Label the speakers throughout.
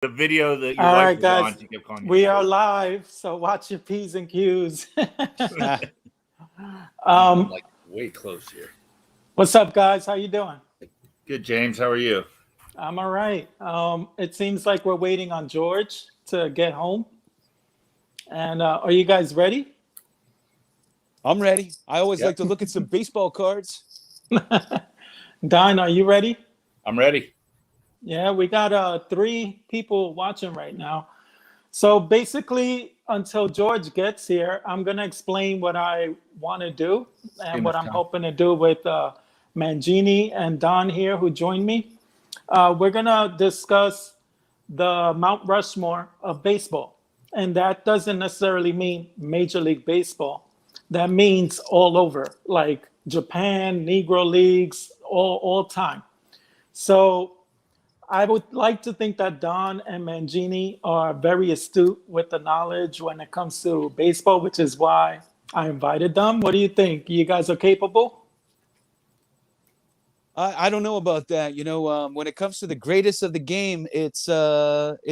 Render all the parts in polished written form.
Speaker 1: the video that your
Speaker 2: All
Speaker 1: wife
Speaker 2: right,
Speaker 1: was
Speaker 2: guys,
Speaker 1: on. She kept calling you
Speaker 2: we are
Speaker 1: George.
Speaker 2: live, so watch your P's and Q's.
Speaker 1: I'm like way close here.
Speaker 2: What's up, guys? How you doing?
Speaker 1: Good, James. How are you?
Speaker 2: I'm all right. It seems like we're waiting on George to get home. And are you guys ready?
Speaker 3: I'm ready. I always
Speaker 1: Yep.
Speaker 3: like to look at some baseball cards.
Speaker 2: Don, are you ready?
Speaker 1: I'm ready.
Speaker 2: Yeah, we got 3 people watching right now. So basically, until George gets here, I'm going to explain what I want to do and what I'm hoping to do with Mangini and Don here who joined me. We're going to discuss the Mount Rushmore of baseball. And that doesn't necessarily mean Major League Baseball. That means all over, like Japan, Negro Leagues, all time. So I would like to think that Don and Mangini are very astute with the knowledge when it comes to baseball, which is why I invited them. What do you think? You guys are capable?
Speaker 3: I don't know about that. You know, when it comes to the greatest of the game, it's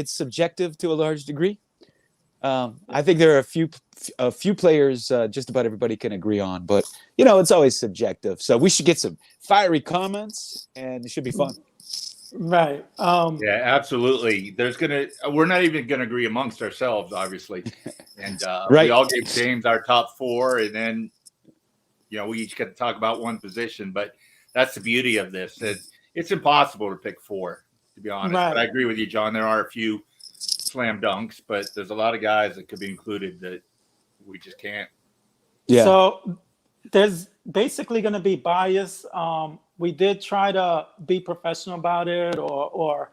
Speaker 3: subjective to a large degree. I think there are a few players just about everybody can agree on, but you know, it's always subjective. So we should get some fiery comments, and it should be fun.
Speaker 2: Right.
Speaker 1: Yeah, absolutely. We're not even gonna agree amongst ourselves, obviously. And
Speaker 3: Right.
Speaker 1: We all gave James our top 4, and then we each get to talk about one position. But that's the beauty of this. It's impossible to pick 4, to be honest.
Speaker 2: Right.
Speaker 1: But I agree with you, John. There are a few slam dunks, but there's a lot of guys that could be included that we just can't.
Speaker 3: Yeah.
Speaker 2: So there's basically going to be bias. We did try to be professional about it, or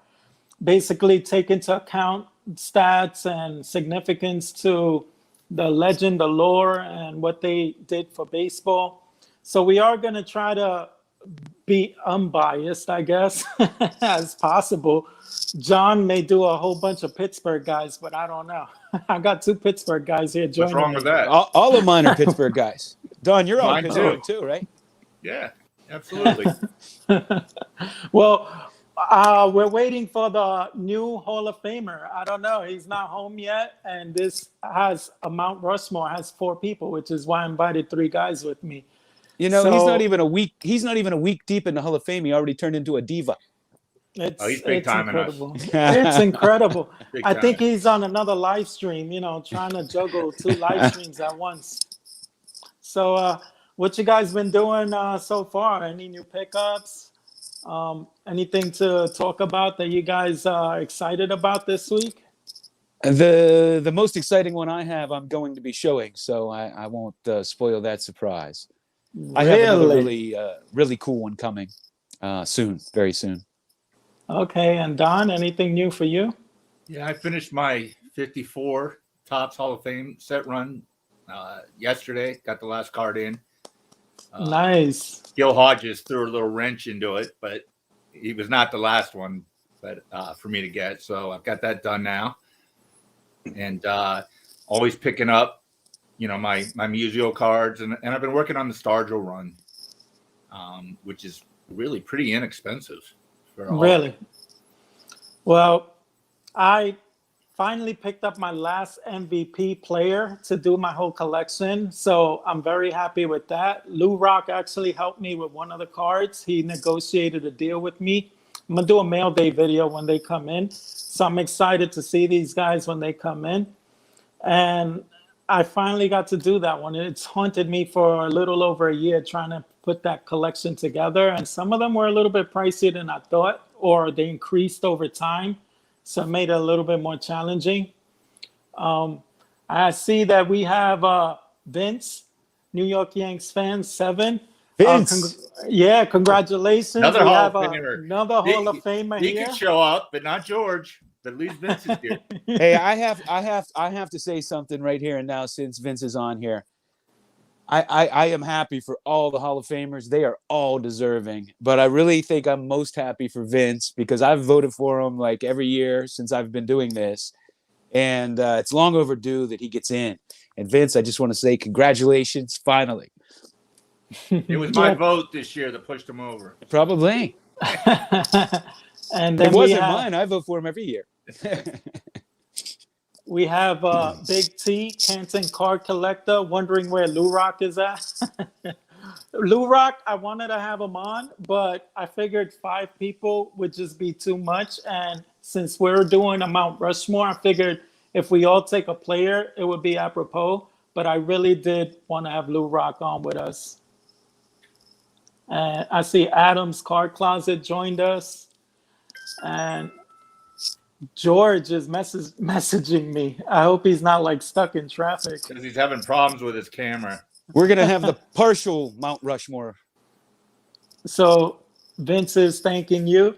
Speaker 2: basically take into account stats and significance to the legend, the lore, and what they did for baseball. So we are going to try to be unbiased, I guess, as possible. John may do a whole bunch of Pittsburgh guys, but I don't know. I got 2 Pittsburgh guys here joining
Speaker 1: What's wrong
Speaker 2: me.
Speaker 1: with that?
Speaker 3: All of mine are Pittsburgh guys. Don, you're all
Speaker 1: Mine
Speaker 3: Pittsburgh too, right?
Speaker 1: Yeah, absolutely.
Speaker 2: Well, we're waiting for the new Hall of Famer. I don't know. He's not home yet. And this has a Mount Rushmore has 4 people, which is why I invited 3 guys with me.
Speaker 3: You know,
Speaker 2: So-
Speaker 3: he's not even a week deep in the Hall of Fame. He already turned into a diva.
Speaker 1: He's big time in us.
Speaker 2: incredible. It's incredible.
Speaker 1: Big
Speaker 2: I
Speaker 1: time.
Speaker 2: think he's on another live stream, trying to juggle 2 live streams at once. So what you guys been doing so far? Any new pickups? Anything to talk about that you guys are excited about this week?
Speaker 3: The most exciting one I have, I'm going to be showing, so I won't spoil that surprise. I have another really cool one coming soon, very soon.
Speaker 2: Okay, and Don, anything new for you?
Speaker 1: Yeah, I finished my 54 Topps Hall of Fame set run yesterday. Got the last card in.
Speaker 2: Nice.
Speaker 1: Gil Hodges threw a little wrench into it, but he was not the last one for me to get. So I've got that done now. And always picking up, my Museo cards. And I've been working on the Stargell run, which is really pretty inexpensive.
Speaker 2: Really? Well, I finally picked up my last MVP player to do my whole collection. So I'm very happy with that. Lou Rock actually helped me with one of the cards. He negotiated a deal with me. I'm going to do a mail day video when they come in. So I'm excited to see these guys when they come in. And I finally got to do that one. It's haunted me for a little over a year trying to put that collection together. And some of them were a little bit pricier than I thought, or they increased over time. So it made it a little bit more challenging. I see that we have Vince, New York Yankees fan, 7.
Speaker 3: Vince.
Speaker 2: Congratulations.
Speaker 1: Another
Speaker 2: we
Speaker 1: Hall
Speaker 2: have
Speaker 1: of Famer.
Speaker 2: another Hall of Famer
Speaker 1: He
Speaker 2: here.
Speaker 1: could show up, but not George. But at least Vince is here.
Speaker 3: Hey, I have to say something right here and now since Vince is on here. I am happy for all the Hall of Famers. They are all deserving. But I really think I'm most happy for Vince because I've voted for him like every year since I've been doing this. And it's long overdue that he gets in. And Vince, I just want to say congratulations, finally.
Speaker 1: It was my vote this year that pushed him over.
Speaker 3: Probably.
Speaker 2: And then
Speaker 3: It wasn't mine. I vote for him every year.
Speaker 2: We have Big T, Canton card collector, wondering where Lou Rock is at. Lou Rock, I wanted to have him on, but I figured 5 people would just be too much. And since we're doing a Mount Rushmore, I figured if we all take a player, it would be apropos. But I really did want to have Lou Rock on with us. And I see Adam's Card Closet joined us. And George is messaging me. I hope he's not like stuck in traffic.
Speaker 1: Because he's having problems with his camera.
Speaker 3: We're gonna have the partial Mount Rushmore.
Speaker 2: So Vince is thanking you.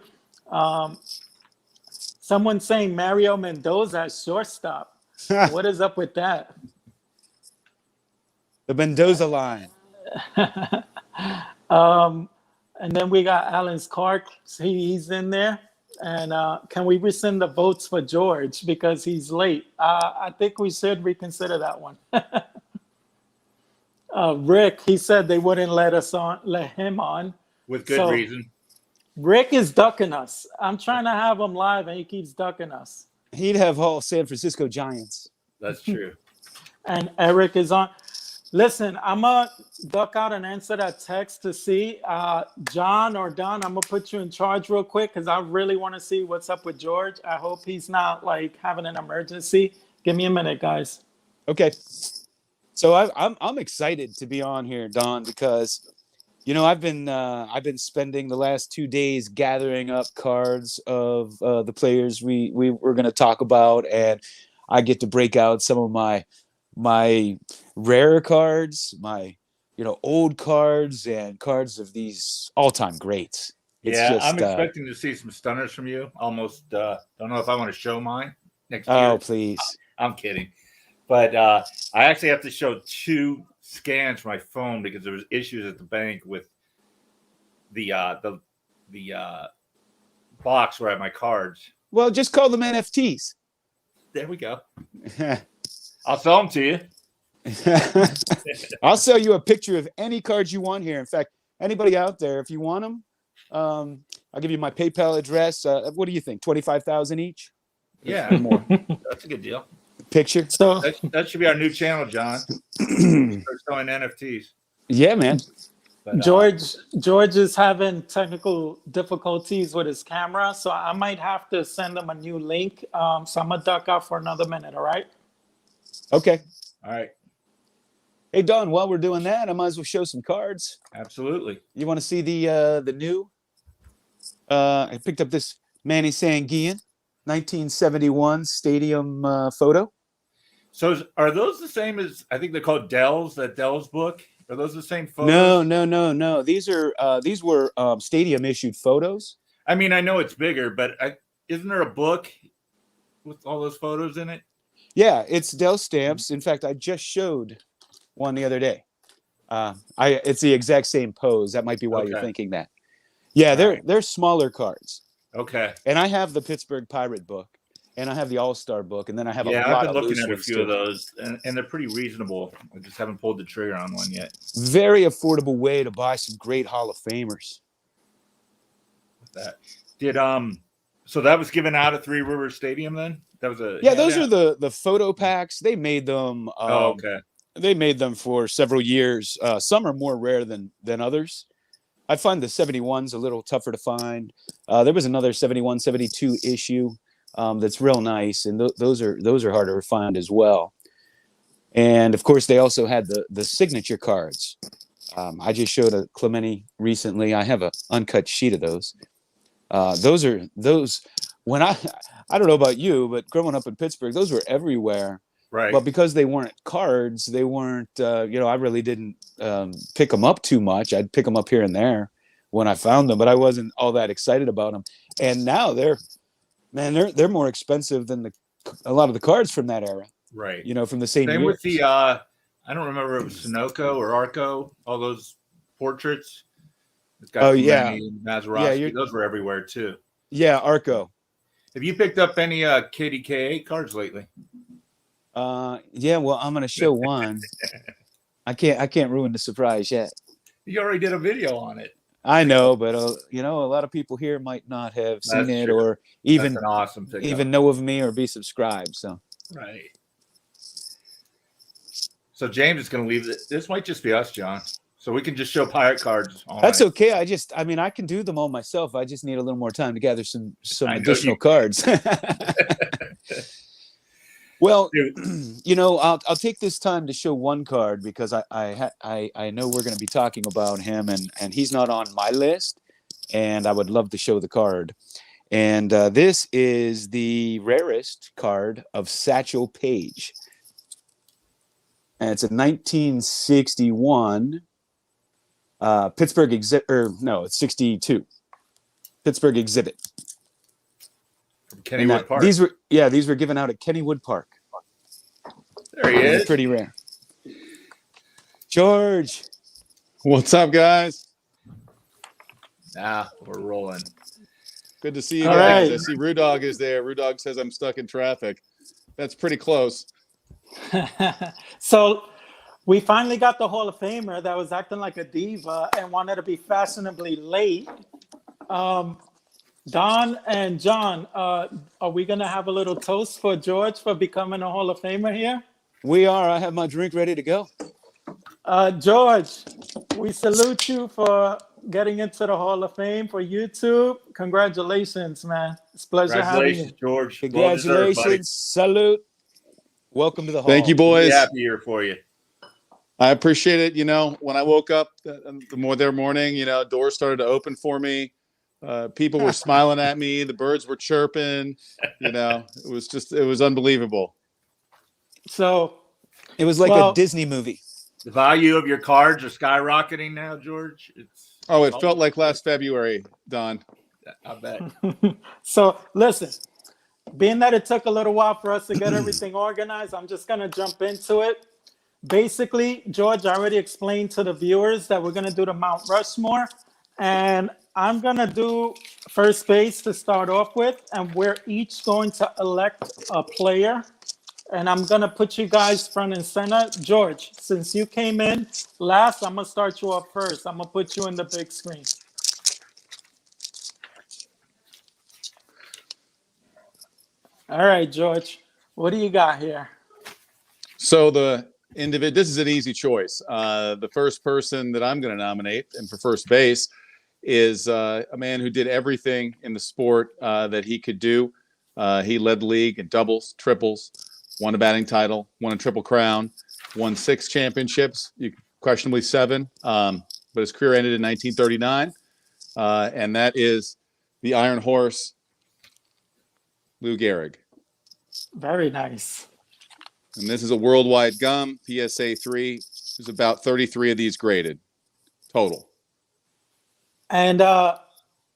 Speaker 2: Someone saying Mario Mendoza as shortstop. What is up with that?
Speaker 3: The Mendoza line.
Speaker 2: And then we got Alan's card. He's in there. And can we rescind the votes for George because he's late? I think we should reconsider that one. Rick, he said they wouldn't let him on.
Speaker 1: With good reason.
Speaker 2: Rick is ducking us. I'm trying to have him live and he keeps ducking us.
Speaker 3: He'd have all San Francisco Giants.
Speaker 1: That's true.
Speaker 2: And Eric is on. Listen, I'm going to duck out and answer that text to see. John or Don, I'm going to put you in charge real quick because I really want to see what's up with George. I hope he's not like having an emergency. Give me a minute, guys.
Speaker 3: Okay. So I'm excited to be on here, Don, because I've been spending the last 2 days gathering up cards of the players we were going to talk about, and I get to break out some of my rare cards, my old cards, and cards of these all-time greats.
Speaker 1: I'm expecting to see some stunners from you. Almost don't know if I want to show mine next year.
Speaker 3: Oh, please.
Speaker 1: I'm kidding. But I actually have to show 2 scans for my phone because there was issues at the bank with the box where I have my cards.
Speaker 3: Well, just call them NFTs.
Speaker 1: There we go. I'll sell them to you.
Speaker 3: I'll sell you a picture of any cards you want here. In fact, anybody out there, if you want them, I'll give you my PayPal address. What do you think? 25,000 each?
Speaker 1: Yeah,
Speaker 3: or more.
Speaker 1: That's a good deal.
Speaker 3: Picture.
Speaker 2: So
Speaker 1: that should be our new channel, John. Start selling NFTs.
Speaker 3: Yeah, man.
Speaker 1: But,
Speaker 2: George is having technical difficulties with his camera, so I might have to send him a new link. So I'm gonna duck out for another minute. All right.
Speaker 3: Okay.
Speaker 1: All right.
Speaker 3: Hey, Don, while we're doing that, I might as well show some cards.
Speaker 1: Absolutely.
Speaker 3: You want to see the new? I picked up this Manny Sanguillen 1971 stadium photo.
Speaker 1: So are those the same as, I think they're called Dell's, that Dell's book? Are those the same photos?
Speaker 3: No. These were stadium issued photos.
Speaker 1: I mean, I know it's bigger, but isn't there a book with all those photos in it?
Speaker 3: Yeah, it's Dell stamps. In fact, I just showed one the other day. It's the exact same pose. That might be why you're thinking that. Yeah, they're smaller cards.
Speaker 1: Okay.
Speaker 3: And I have the Pittsburgh Pirate book, and I have the All-Star book, and then I have a lot
Speaker 1: I've been
Speaker 3: of
Speaker 1: looking at a
Speaker 3: ones
Speaker 1: few
Speaker 3: too.
Speaker 1: of those, and they're pretty reasonable. I just haven't pulled the trigger on one yet.
Speaker 3: Very affordable way to buy some great Hall of Famers.
Speaker 1: That did so that was given out at Three Rivers Stadium then? That was a
Speaker 3: those are the photo packs. They made them.
Speaker 1: Okay.
Speaker 3: They made them for several years. Some are more rare than others. I find the 71's a little tougher to find. There was another 71, 72 issue that's real nice, and those are harder to find as well. And of course, they also had the signature cards. I just showed a Clemente recently. I have an uncut sheet of those. Those when I don't know about you, but growing up in Pittsburgh, those were everywhere.
Speaker 1: Right.
Speaker 3: But because they weren't cards, they weren't, I really didn't pick them up too much. I'd pick them up here and there when I found them, but I wasn't all that excited about them. And now they're more expensive than a lot of the cards from that era.
Speaker 1: Right.
Speaker 3: From the same
Speaker 1: years.
Speaker 3: With
Speaker 1: the, I don't remember if it was Sunoco or Arco, all those portraits. It's got Maserati. Those were everywhere too.
Speaker 3: Yeah, Arco.
Speaker 1: Have you picked up any KDK8 cards lately?
Speaker 3: Well, I'm going to show one. I can't ruin the surprise yet.
Speaker 1: You already did a video on it.
Speaker 3: I know, but you know, a lot of people here might not have seen
Speaker 1: That's
Speaker 3: it
Speaker 1: true.
Speaker 3: or
Speaker 1: That's
Speaker 3: even
Speaker 1: an awesome pickup.
Speaker 3: even know of me or be subscribed. So
Speaker 1: Right. So James is going to leave it. This might just be us, John. So we can just show pirate cards all
Speaker 3: that's
Speaker 1: night.
Speaker 3: okay. I mean, I can do them all myself. I just need a little more time to gather some
Speaker 1: I know
Speaker 3: additional
Speaker 1: you
Speaker 3: cards. Well,
Speaker 1: Dude,
Speaker 3: you know, I'll take this time to show one card because I know we're going to be talking about him, and he's not on my list, and I would love to show the card. And this is the rarest card of Satchel Paige, and it's a 1961 Pittsburgh exhibit, or no, it's 62 Pittsburgh exhibit.
Speaker 1: from Kennywood Park.
Speaker 3: These were given out at Kennywood Park.
Speaker 1: There he is.
Speaker 3: Pretty rare. George.
Speaker 4: What's up, guys?
Speaker 1: We're rolling.
Speaker 4: Good to see you
Speaker 2: All
Speaker 4: guys.
Speaker 2: right.
Speaker 4: I see Rudog is there. Rudog says I'm stuck in traffic. That's pretty close.
Speaker 2: So we finally got the Hall of Famer that was acting like a diva and wanted to be fashionably late. Don and John, are we going to have a little toast for George for becoming a Hall of Famer here?
Speaker 3: We are. I have my drink ready to go.
Speaker 2: George, we salute you for getting into the Hall of Fame for YouTube. Congratulations, man. It's a pleasure having you.
Speaker 1: Congratulations, George.
Speaker 3: Congratulations.
Speaker 1: Well deserved,
Speaker 3: Salute. Welcome to the hall.
Speaker 4: Thank you,
Speaker 1: buddy.
Speaker 4: boys.
Speaker 1: Be happy here for you.
Speaker 4: I appreciate it. You know, when I woke up the morning, you know, doors started to open for me. People were smiling at me. The birds were chirping. You know, it was unbelievable.
Speaker 2: So
Speaker 3: It was like
Speaker 2: Well-
Speaker 3: a Disney movie.
Speaker 1: The value of your cards are skyrocketing now, George.
Speaker 4: It felt like last February, Don.
Speaker 1: I bet.
Speaker 2: So listen, being that it took a little while for us to get everything organized, I'm just going to jump into it. Basically, George, I already explained to the viewers that we're going to do the Mount Rushmore, and I'm going to do first base to start off with, and we're each going to elect a player, and I'm going to put you guys front and center. George, since you came in last, I'm going to start you off first. I'm going to put you in the big screen. All right, George, what do you got here?
Speaker 4: So this is an easy choice. The first person that I'm going to nominate, and for first base, is a man who did everything in the sport that he could do. He led the league in doubles, triples, won a batting title, won a triple crown, won 6 championships, questionably 7, but his career ended in 1939, and that is the Iron Horse, Lou Gehrig.
Speaker 2: Very nice.
Speaker 4: And this is a worldwide gum, PSA 3. There's about 33 of these graded total.
Speaker 2: And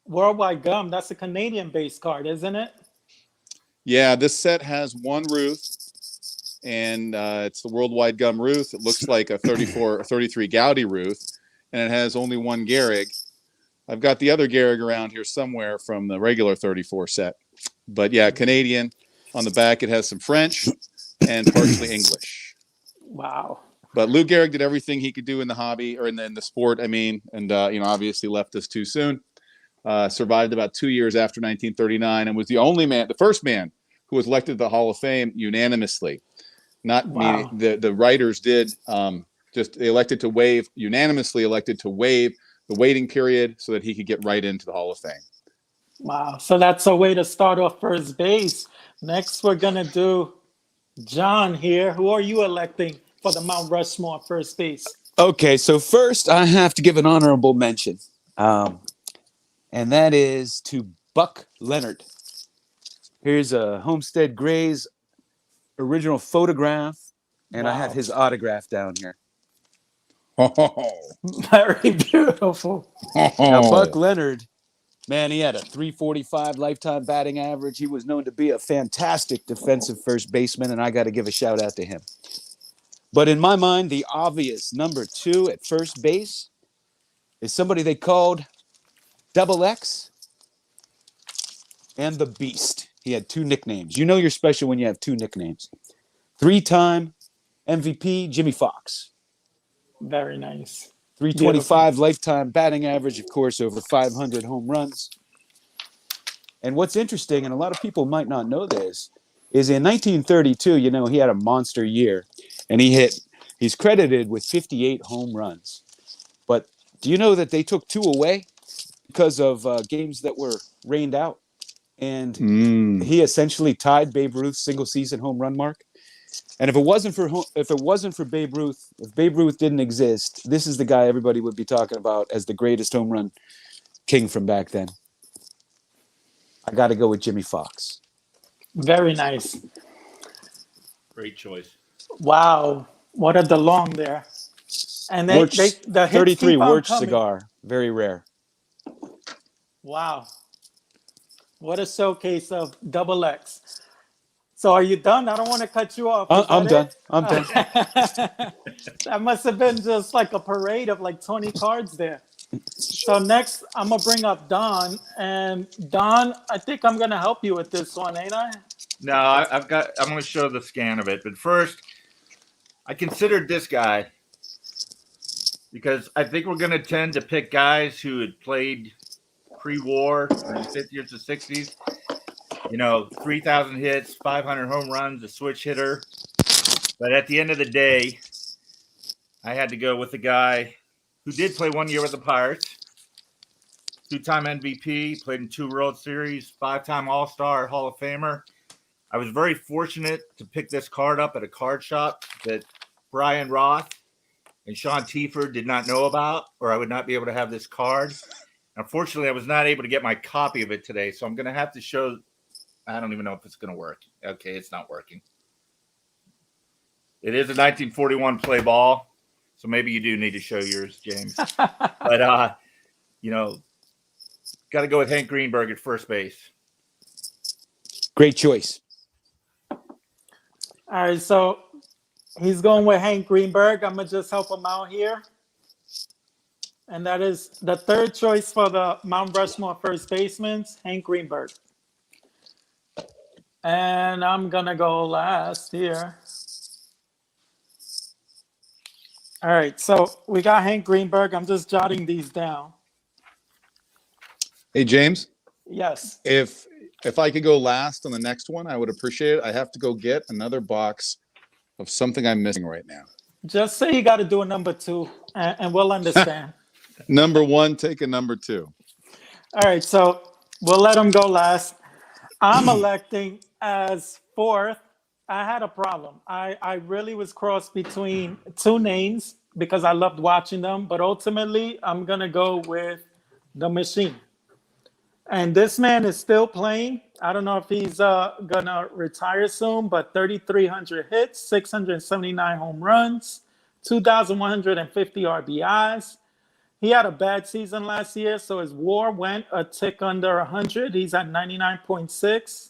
Speaker 2: Worldwide Gum, that's a Canadian-based card, isn't it?
Speaker 4: Yeah, this set has one Ruth, and it's the Worldwide Gum Ruth. It looks like a 34 or 33 Gaudy Ruth, and it has only one Gehrig. I've got the other Gehrig around here somewhere from the regular 34 set. But yeah, Canadian. On the back, it has some French and partially English.
Speaker 2: Wow.
Speaker 4: But Lou Gehrig did everything he could do in the hobby, or in the sport, I mean, and obviously left us too soon. Survived about 2 years after 1939, and was the first man who was elected to the Hall of Fame unanimously. Not
Speaker 2: Wow.
Speaker 4: me. The writers did unanimously elected to waive the waiting period so that he could get right into the Hall of Fame.
Speaker 2: Wow. So that's a way to start off first base. Next, we're going to do John here. Who are you electing for the Mount Rushmore first base?
Speaker 3: Okay, so first I have to give an honorable mention, and that is to Buck Leonard. Here's a Homestead Grays original photograph, and I have
Speaker 2: Wow.
Speaker 3: his autograph down here.
Speaker 2: Very beautiful.
Speaker 3: Now, Buck Leonard, man, he had a 345 lifetime batting average. He was known to be a fantastic defensive first baseman, and I got to give a shout out to him. But in my mind, the obvious number 2 at first base is somebody they called Double X and the Beast. He had 2 nicknames. You know you're special when you have 2 nicknames. 3-time MVP Jimmy Fox.
Speaker 2: Very nice.
Speaker 3: 325 lifetime batting average, of course, over 500 home runs. And what's interesting, and a lot of people might not know this, is in 1932, he had a monster year, and he's credited with 58 home runs. But do you know that they took 2 away because of games that were rained out? And he essentially tied Babe Ruth's single season home run mark. And if it wasn't for Babe Ruth, if Babe Ruth didn't exist, this is the guy everybody would be talking about as the greatest home run king from back then. I got to go with Jimmy Fox.
Speaker 2: Very nice.
Speaker 1: Great choice.
Speaker 2: Wow, what a DeLong there. And the hits
Speaker 3: 33
Speaker 2: keep on
Speaker 3: Wirch
Speaker 2: coming.
Speaker 3: cigar, very rare.
Speaker 2: Wow, what a showcase of double X. So are you done? I don't want to cut you off.
Speaker 3: I'm done. I'm done.
Speaker 2: That must have been just like a parade of like 20 cards there. So next, I'm going to bring up Don. And Don, I think I'm going to help you with this one, ain't I?
Speaker 1: No, I'm going to show the scan of it. But first, I considered this guy because I think we're going to tend to pick guys who had played pre-war in the 50s or 60s. 3,000 hits, 500 home runs, a switch hitter. But at the end of the day, I had to go with the guy who did play 1 year with the Pirates, 2-time MVP, played in 2 World Series, 5-time All-Star, Hall of Famer. I was very fortunate to pick this card up at a card shop that Brian Roth and Sean Tiefer did not know about, or I would not be able to have this card. Unfortunately, I was not able to get my copy of it today, so I'm going to have to show. I don't even know if it's going to work. Okay, it's not working. It is a 1941 play ball, so maybe you do need to show yours, James. But, got to go with Hank Greenberg at first base.
Speaker 3: Great choice.
Speaker 2: All right, so he's going with Hank Greenberg. I'm going to just help him out here. And that is the third choice for the Mount Rushmore first baseman, Hank Greenberg. And I'm going to go last here. All right, so we got Hank Greenberg. I'm just jotting these down.
Speaker 4: Hey, James,
Speaker 2: Yes.
Speaker 4: if I could go last on the next one, I would appreciate it. I have to go get another box of something I'm missing right now.
Speaker 2: Just say you got to do a number 2, and we'll understand.
Speaker 4: Number 1, take a number 2.
Speaker 2: All right, so we'll let him go last. I'm electing as 4th. I had a problem. I really was crossed between 2 names because I loved watching them, but ultimately I'm going to go with the Machine. And this man is still playing. I don't know if he's going to retire soon, but 3,300 hits, 679 home runs, 2,150 RBIs. He had a bad season last year, so his WAR went a tick under 100. He's at 99.6,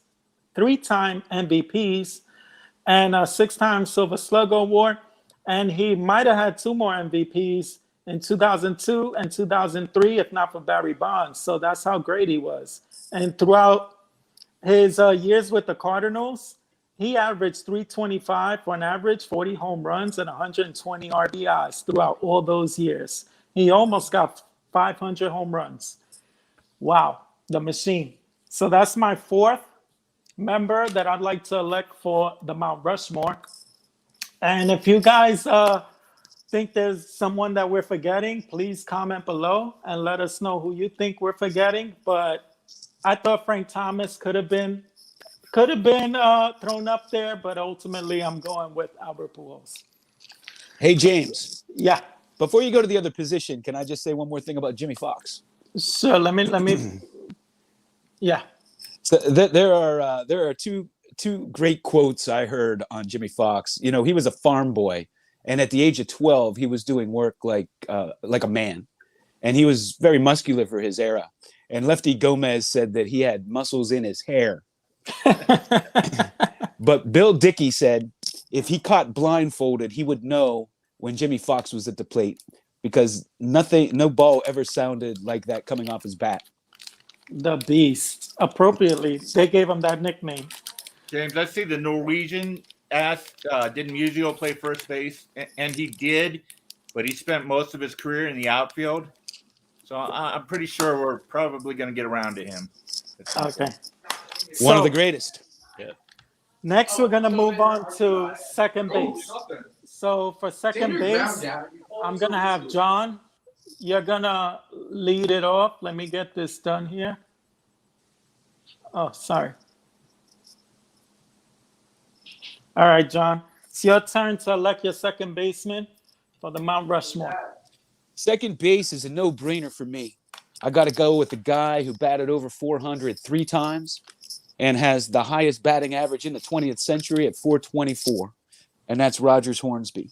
Speaker 2: 3-time MVPs, and a 6-time Silver Slugger Award. And he might have had 2 more MVPs in 2002 and 2003, if not for Barry Bonds. So that's how great he was. And throughout his years with the Cardinals, he averaged 325 for an average, 40 home runs, and 120 RBIs throughout all those years. He almost got 500 home runs. Wow, the Machine. So that's my 4th member that I'd like to elect for the Mount Rushmore. And if you guys think there's someone that we're forgetting, please comment below and let us know who you think we're forgetting. But I thought Frank Thomas could have been thrown up there, but ultimately I'm going with Albert Pujols.
Speaker 3: Hey, James.
Speaker 2: Yeah.
Speaker 3: Before you go to the other position, can I just say one more thing about Jimmy Fox?
Speaker 2: Sure. Let me. Yeah.
Speaker 3: So there are two great quotes I heard on Jimmy Fox. He was a farm boy, and at the age of 12, he was doing work like a man, and he was very muscular for his era. And Lefty Gomez said that he had muscles in his hair. But Bill Dickey said if he caught blindfolded, he would know when Jimmy Fox was at the plate because no ball ever sounded like that coming off his bat.
Speaker 2: The Beast. Appropriately, they gave him that nickname.
Speaker 1: James, I see the Norwegian asked, did Musial play first base? And he did, but he spent most of his career in the outfield. So I'm pretty sure we're probably going to get around to him.
Speaker 2: Okay.
Speaker 3: One of
Speaker 2: So,
Speaker 3: the greatest.
Speaker 1: Yeah.
Speaker 2: next, we're going to move on to second base. So for second base, I'm going to have John. You're going to lead it off. Let me get this done here. Oh, sorry. All right, John. It's your turn to elect your second baseman for the Mount Rushmore.
Speaker 3: Second base is a no-brainer for me. I got to go with the guy who batted over 400 3 times and has the highest batting average in the 20th century at 424, and that's Rogers Hornsby.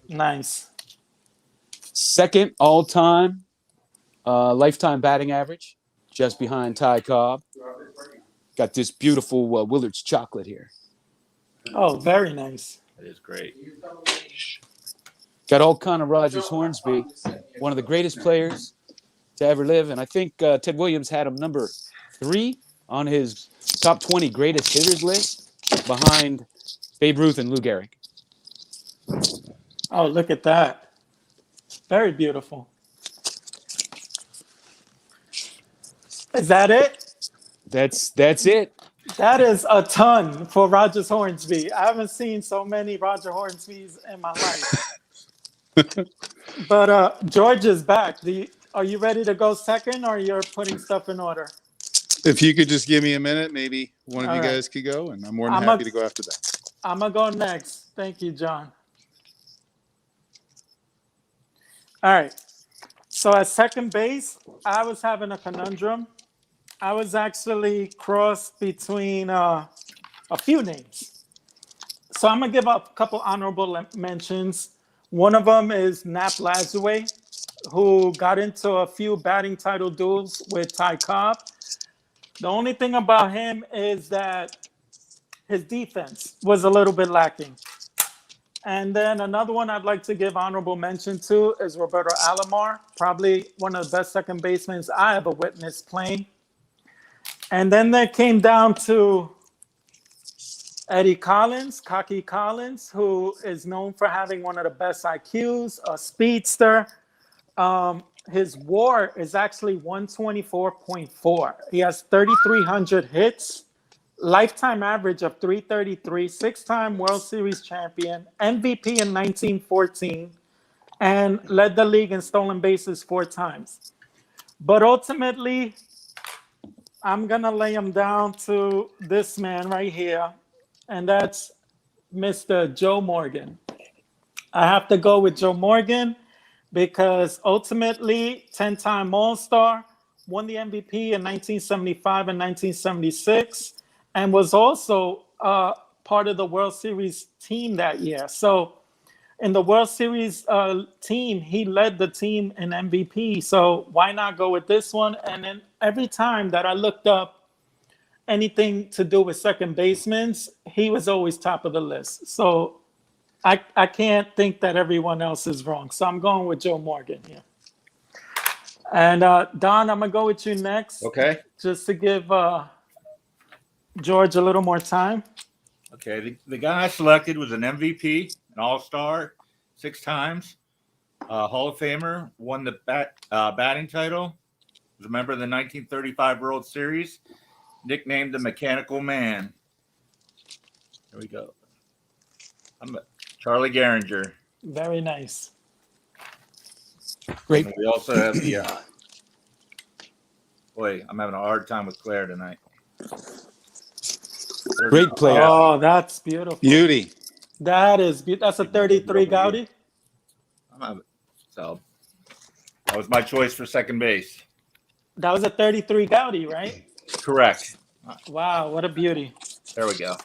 Speaker 2: Nice.
Speaker 3: Second all-time lifetime batting average, just behind Ty Cobb. Got this beautiful Willard's chocolate here.
Speaker 2: Oh, very nice.
Speaker 1: That is great.
Speaker 3: Got all kind of Rogers Hornsby, one of the greatest players to ever live. And I think Ted Williams had him number 3 on his top 20 greatest hitters list behind Babe Ruth and Lou Gehrig.
Speaker 2: Oh, look at that. Very beautiful. Is that it?
Speaker 3: That's it.
Speaker 2: That is a ton for Rogers Hornsby. I haven't seen so many Roger Hornsbys in my life. But George is back. Are you ready to go second, or you're putting stuff in order?
Speaker 4: If you could just give me a minute, maybe one of
Speaker 2: All
Speaker 4: you
Speaker 2: right.
Speaker 4: guys could go, and I'm more than happy to go after that.
Speaker 2: I'm going to go next. Thank you, John. All right. So at second base, I was having a conundrum. I was actually crossed between a few names. So I'm going to give up a couple honorable mentions. One of them is Nap Lajoie, who got into a few batting title duels with Ty Cobb. The only thing about him is that his defense was a little bit lacking. And then another one I'd like to give honorable mention to is Roberto Alomar, probably one of the best second basemen I ever witnessed playing. And then there came down to Eddie Collins, Cocky Collins, who is known for having one of the best IQs, a speedster. His WAR is actually 124.4. He has 3,300 hits, lifetime average of 333, 6-time World Series champion, MVP in 1914, and led the league in stolen bases 4 times. But ultimately, I'm going to lay him down to this man right here, and that's Mr. Joe Morgan. I have to go with Joe Morgan because ultimately 10-time All-Star, won the MVP in 1975 and 1976, and was also part of the World Series team that year. So in the World Series team, he led the team in MVP. So why not go with this one? And then every time that I looked up anything to do with second basemen, he was always top of the list. So I can't think that everyone else is wrong. So I'm going with Joe Morgan here. And Don, I'm going to go with you next.
Speaker 1: Okay.
Speaker 2: Just to give George a little more time.
Speaker 1: Okay. The guy I selected was an MVP, an All-Star, 6 times, Hall of Famer, won the batting title, was a member of the 1935 World Series, nicknamed the Mechanical Man. There we go. Charlie Gehringer.
Speaker 2: Very nice.
Speaker 3: Great.
Speaker 1: And we also have the boy, I'm having a hard time with Claire tonight.
Speaker 3: Great player.
Speaker 2: Oh, that's beautiful.
Speaker 4: Beauty.
Speaker 2: That is beautiful. That's a 33 Gaudi.
Speaker 1: So that was my choice for second base.
Speaker 2: That was a 33 Gaudi, right?
Speaker 1: Correct.
Speaker 2: Wow, what a beauty.
Speaker 1: There we go.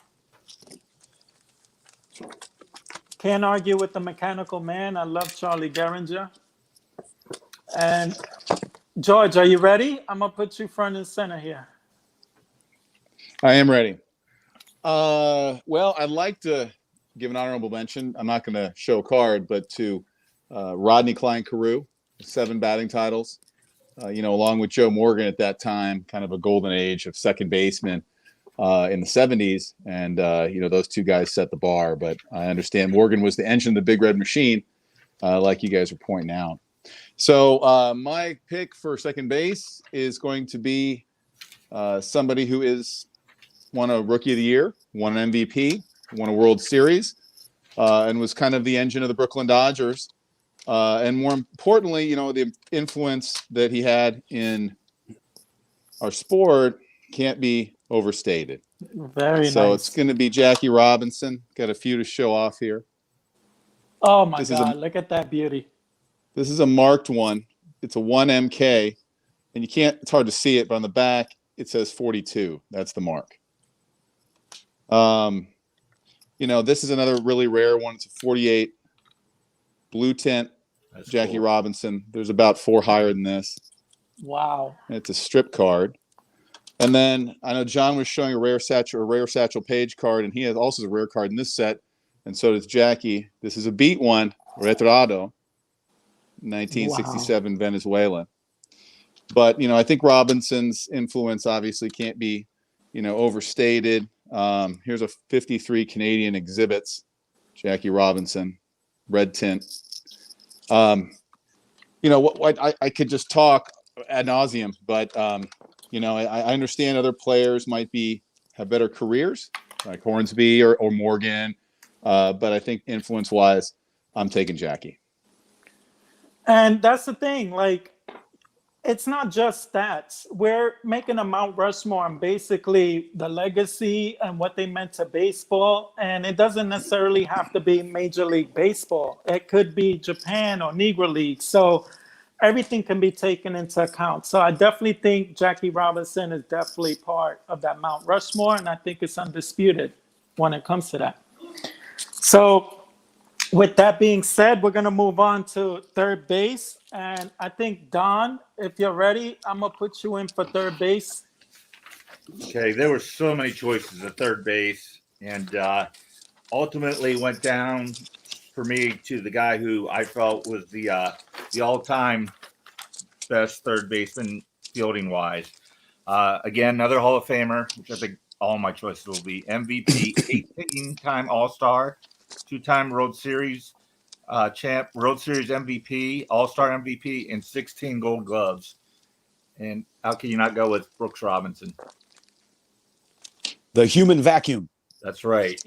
Speaker 2: Can't argue with the Mechanical Man. I love Charlie Gehringer. And George, are you ready? I'm going to put you front and center here.
Speaker 4: I am ready. Well, I'd like to give an honorable mention. I'm not going to show a card, but to Rodney Cline Carew, 7 batting titles. Along with Joe Morgan at that time, kind of a golden age of second baseman. in the 70s. And, those two guys set the bar. But I understand Morgan was the engine of the Big Red Machine, like you guys were pointing out. So my pick for second base is going to be somebody who is won a Rookie of the Year, won an MVP, won a World Series, and was kind of the engine of the Brooklyn Dodgers. And more importantly, the influence that he had in our sport can't be overstated.
Speaker 2: Very
Speaker 4: So
Speaker 2: nice.
Speaker 4: it's going to be Jackie Robinson. Got a few to show off here.
Speaker 2: Oh my God! Look at that beauty.
Speaker 4: This is a marked one. It's a 1MK, and it's hard to see it, but on the back it says 42. That's the mark. This is another really rare one. It's a 48 blue tint. That's Jackie cool. Robinson. There's about 4 higher than this.
Speaker 2: Wow.
Speaker 4: And it's a strip card. And then I know John was showing a rare Satchel Paige card, and he has also a rare card in this set, and so does Jackie. This is a beat one, Retrado, 1967 wow. Venezuela. But I think Robinson's influence obviously can't be overstated. Here's a 53 Canadian Exhibits, Jackie Robinson, red tint. I could just talk ad nauseum, but I understand other players might have better careers, like Hornsby or Morgan, but I think influence-wise, I'm taking Jackie.
Speaker 2: And that's the thing, like, it's not just stats. We're making a Mount Rushmore on basically the legacy and what they meant to baseball. And it doesn't necessarily have to be Major League Baseball. It could be Japan or Negro League. So everything can be taken into account. So I definitely think Jackie Robinson is definitely part of that Mount Rushmore. And I think it's undisputed when it comes to that. So with that being said, we're going to move on to third base. And I think, Don, if you're ready, I'm going to put you in for third base.
Speaker 1: Okay, there were so many choices at third base. And ultimately went down for me to the guy who I felt was the all-time best third baseman fielding-wise. Again, another Hall of Famer, which I think all my choices will be. MVP, 18-time All-Star, 2-time World Series champ, World Series MVP, All-Star MVP, and 16 Gold Gloves. And how can you not go with Brooks Robinson?
Speaker 3: The human vacuum.
Speaker 1: That's right.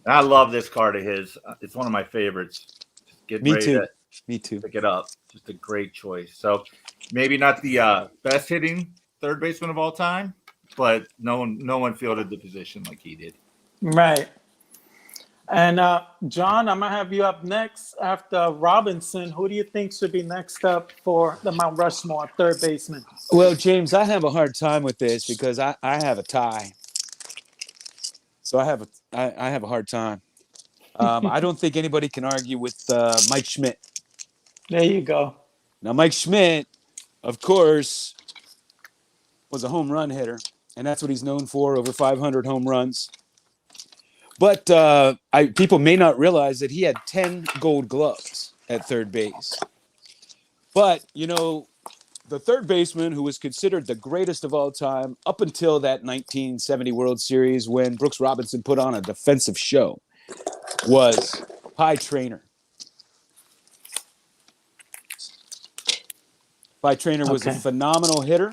Speaker 1: I love this card of his. It's one of my favorites.
Speaker 3: Me too.
Speaker 1: Pick it up. Just a great choice. So maybe not the best hitting third baseman of all time, but no one fielded the position like he did.
Speaker 2: Right. And John, I'm going to have you up next after Robinson. Who do you think should be next up for the Mount Rushmore third baseman?
Speaker 3: Well, James, I have a hard time with this because I have a tie. So I have a hard time. I don't think anybody can argue with Mike Schmidt.
Speaker 2: There you go.
Speaker 3: Now, Mike Schmidt, of course, was a home run hitter, and that's what he's known for, over 500 home runs. But people may not realize that he had 10 Gold Gloves at third base. But, the third baseman who was considered the greatest of all time up until that 1970 World Series when Brooks Robinson put on a defensive show was Pie Traynor. Pie Traynor was a phenomenal hitter,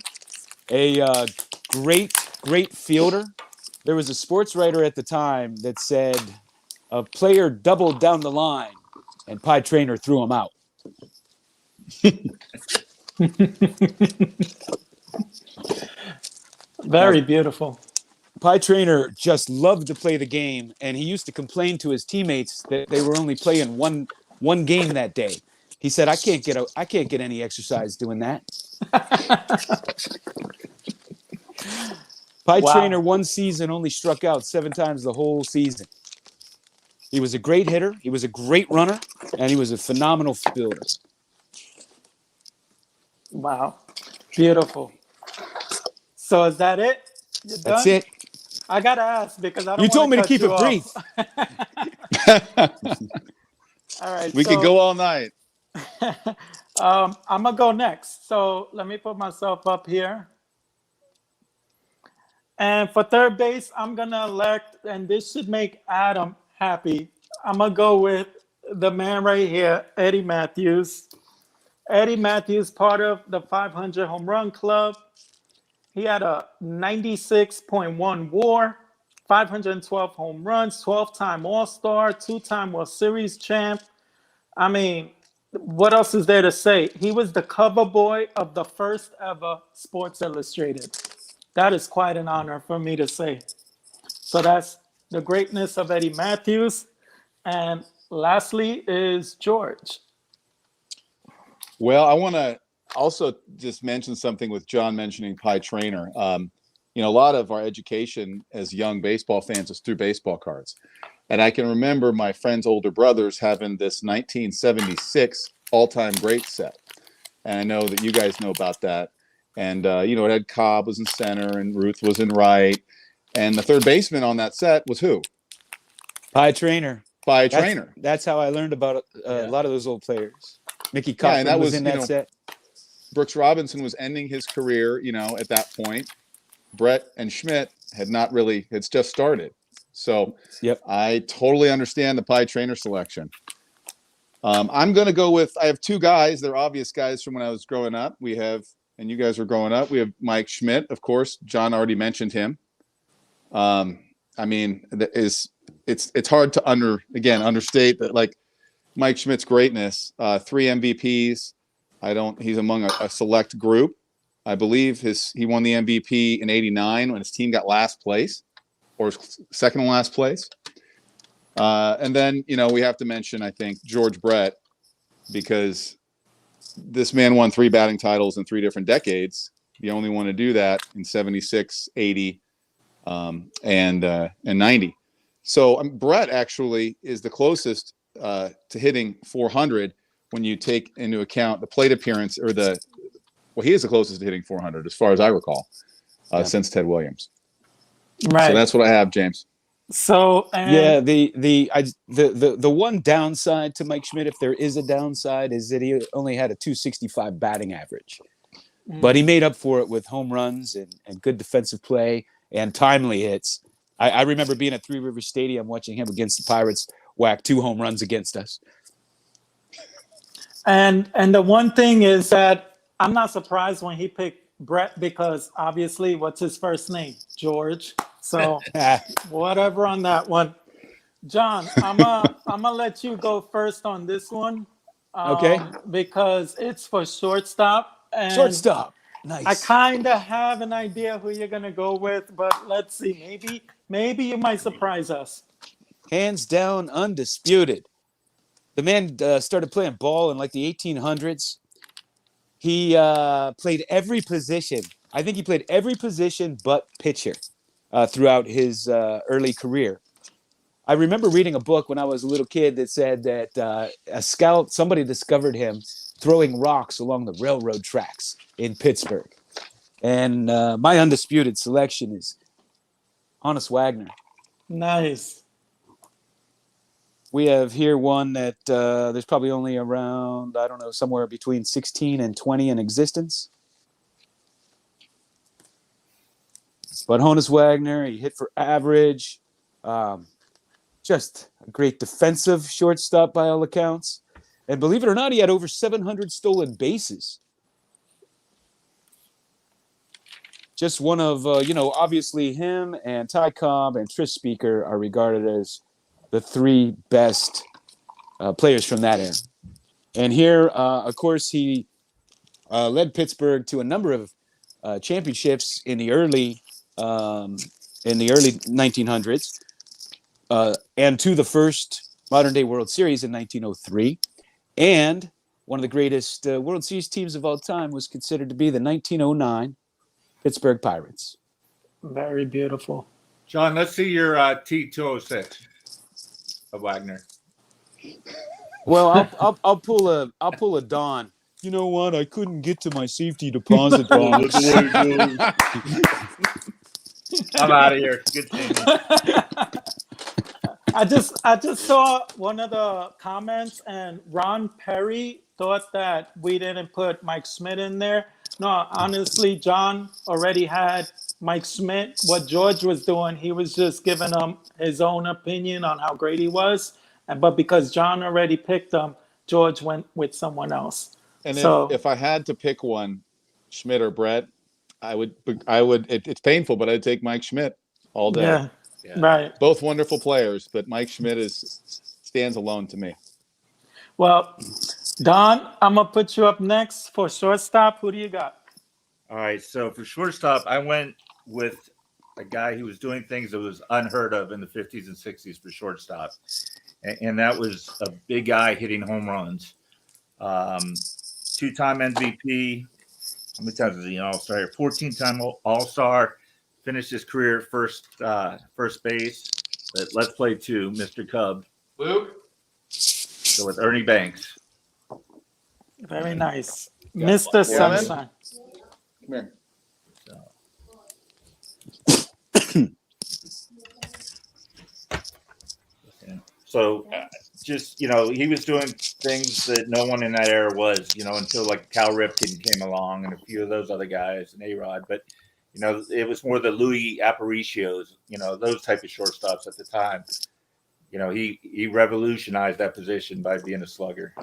Speaker 3: a great fielder. There was a sports writer at the time that said a player doubled down the line and Pie Traynor threw him out.
Speaker 2: Very beautiful.
Speaker 3: Pie Traynor just loved to play the game, and he used to complain to his teammates that they were only playing one game that day. He said, I can't get any exercise doing that. Pie Traynor one season only struck out 7 times the whole season. He was a great hitter, he was a great runner, and he was a phenomenal fielder.
Speaker 2: Wow. Beautiful. So is that it? You're done?
Speaker 3: That's it.
Speaker 2: I got to ask because I don't
Speaker 3: You told me to keep it
Speaker 2: off.
Speaker 3: brief.
Speaker 2: All right.
Speaker 4: We could go all night.
Speaker 2: I'm going to go next. So let me put myself up here. And for third base, I'm gonna elect, and this should make Adam happy. I'm gonna go with the man right here, Eddie Matthews. Eddie Matthews, part of the 500 home run club. He had a 96.1 WAR, 512 home runs, 12-time All-Star, 2-time World Series champ. I mean, what else is there to say? He was the cover boy of the first ever Sports Illustrated. That is quite an honor for me to say. So that's the greatness of Eddie Matthews. And lastly is George.
Speaker 4: Well, I want to also just mention something with John mentioning Pie Trainer. A lot of our education as young baseball fans is through baseball cards. And I can remember my friend's older brothers having this 1976 all-time great set. And I know that you guys know about that. And, it had Cobb was in center and Ruth was in right. And the third baseman on that set was who?
Speaker 3: Pie Trainer.
Speaker 4: Pie Trainer.
Speaker 3: That's how I learned about a lot of those old players. Mickey
Speaker 4: Yeah,
Speaker 3: Cochran
Speaker 4: and that
Speaker 3: was in that set.
Speaker 4: Brooks Robinson was ending his career, at that point. Brett and Schmidt it's just started. So
Speaker 3: Yep.
Speaker 4: I totally understand the Pie Trainer selection. I'm going to go with, I have two guys. They're obvious guys from when I was growing up. And you guys were growing up. We have Mike Schmidt, of course. John already mentioned him. It's hard to understate that, like, Mike Schmidt's greatness. 3 MVPs. He's among a select group. I believe he won the MVP in '89 when his team got last place, or second to last place. And then, we have to mention, I think, George Brett, because this man won 3 batting titles in 3 different decades. The only one to do that in 76, 80, and 90. So Brett actually is the closest to hitting 400 when you take into account the plate appearance he is the closest to hitting 400 as far as I recall, since Ted Williams.
Speaker 2: Right.
Speaker 4: So that's what I have, James.
Speaker 2: So
Speaker 3: the one downside to Mike Schmidt, if there is a downside, is that he only had a 265 batting average, but he made up for it with home runs and good defensive play and timely hits. I remember being at Three Rivers Stadium watching him against the Pirates whack 2 home runs against us.
Speaker 2: And the one thing is that I'm not surprised when he picked Brett, because obviously, what's his first name? George. So whatever on that one. John, I'm gonna let you go first on this one.
Speaker 3: Okay.
Speaker 2: Because it's for shortstop. And
Speaker 3: Shortstop. Nice.
Speaker 2: I kind of have an idea who you're gonna go with, but let's see. Maybe you might surprise us.
Speaker 3: Hands down, undisputed. The man started playing ball in like the 1800s. He played every position. I think he played every position but pitcher throughout his early career. I remember reading a book when I was a little kid that said that somebody discovered him throwing rocks along the railroad tracks in Pittsburgh. And my undisputed selection is Honus Wagner.
Speaker 2: Nice.
Speaker 3: We have here one that there's probably only around, somewhere between 16 and 20 in existence. But Honus Wagner, he hit for average. Just a great defensive shortstop by all accounts. And believe it or not, he had over 700 stolen bases. Just one of, obviously him and Ty Cobb and Tris Speaker are regarded as the 3 best players from that era. And here, of course, he led Pittsburgh to a number of championships in the early 1900s, and to the first modern-day World Series in 1903. And one of the greatest World Series teams of all time was considered to be the 1909 Pittsburgh Pirates.
Speaker 2: Very beautiful.
Speaker 1: John, let's see your T206 of Wagner.
Speaker 3: Well, I'll pull a Don. You know what? I couldn't get to my safety deposit box.
Speaker 1: I'm out of here. Good seeing you.
Speaker 2: I just saw one of the comments, and Ron Perry thought that we didn't put Mike Schmidt in there. No, honestly, John already had Mike Schmidt, what George was doing, he was just giving him his own opinion on how great he was. But because John already picked him, George went with someone else.
Speaker 4: And
Speaker 2: So
Speaker 4: if I had to pick one, Schmidt or Brett, I would. It's painful, but I'd take Mike Schmidt all day.
Speaker 2: yeah,
Speaker 1: Yeah.
Speaker 2: right.
Speaker 4: Both wonderful players, but Mike Schmidt stands alone to me.
Speaker 2: Well, Don, I'm gonna put you up next for shortstop. Who do you got?
Speaker 1: All right. So for shortstop, I went with a guy who was doing things that was unheard of in the 50s and 60s for shortstop. And that was a big guy hitting home runs. Two-time MVP. How many times was he an all-star here? 14-time all-star. Finished his career at first base. But let's play two, Mr. Cub.
Speaker 4: Luke?
Speaker 1: So with Ernie Banks.
Speaker 2: Very nice,
Speaker 4: Yeah.
Speaker 2: Mr.
Speaker 4: Yeah,
Speaker 2: Sunshine.
Speaker 4: Come here.
Speaker 1: So just, he was doing things that no one in that era was, until like Cal Ripken came along and a few of those other guys and A-Rod. But, it was more the Louis Aparicios, those type of shortstops at the time. He revolutionized that position by being a slugger.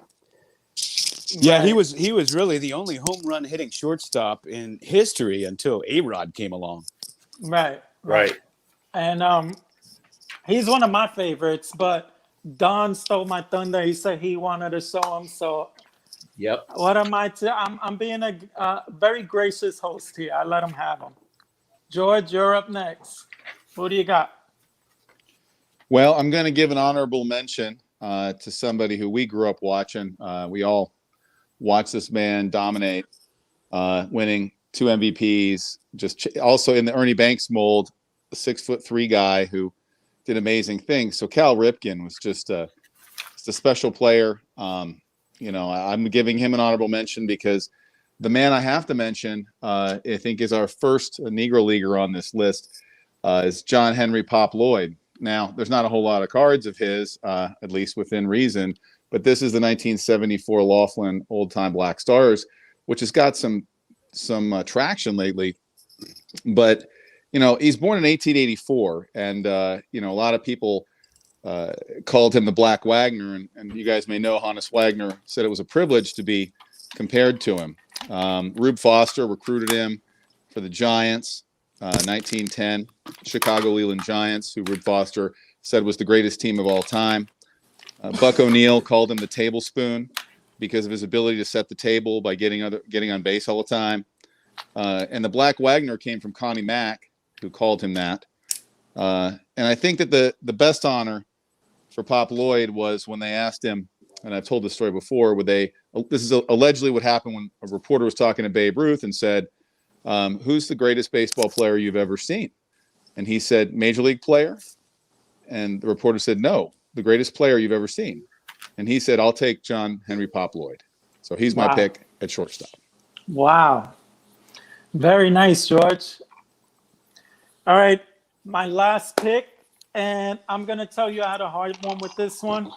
Speaker 3: Yeah,
Speaker 2: Right.
Speaker 3: he was really the only home run hitting shortstop in history until A-Rod came along.
Speaker 2: Right.
Speaker 1: Right.
Speaker 2: And he's one of my favorites, but Don stole my thunder. He said he wanted to show him. So
Speaker 1: Yep.
Speaker 2: what am I? I'm being a very gracious host here. I let him have him. George, you're up next. Who do you got?
Speaker 4: Well, I'm going to give an honorable mention to somebody who we grew up watching. We all watched this man dominate, winning 2 MVPs. Also in the Ernie Banks mold, a 6'3" guy who did amazing things. So Cal Ripken was just a special player. I'm giving him an honorable mention because the man I have to mention, I think, is our first Negro leaguer on this list, is John Henry Pop Lloyd. Now, there's not a whole lot of cards of his, at least within reason, but this is the 1974 Laughlin Old Time Black Stars, which has got some traction lately. But, he's born in 1884, and, a lot of people called him the Black Wagner, and you guys may know Hannes Wagner said it was a privilege to be compared to him. Rube Foster recruited him for the Giants, 1910, Chicago Leland Giants, who Rube Foster said was the greatest team of all time. Buck O'Neill called him the tablespoon because of his ability to set the table by getting on base all the time. And the Black Wagner came from Connie Mack, who called him that. And I think that the best honor for Pop Lloyd was when they asked him, and I've told this story before, this is allegedly what happened when a reporter was talking to Babe Ruth and said, who's the greatest baseball player you've ever seen? And he said, Major League player? And the reporter said, no, the greatest player you've ever seen. And he said, I'll take John Henry Pop Lloyd. So he's my pick at shortstop.
Speaker 2: Wow. Very nice, George. All right, my last pick, and I'm going to tell you I had a hard one with this one.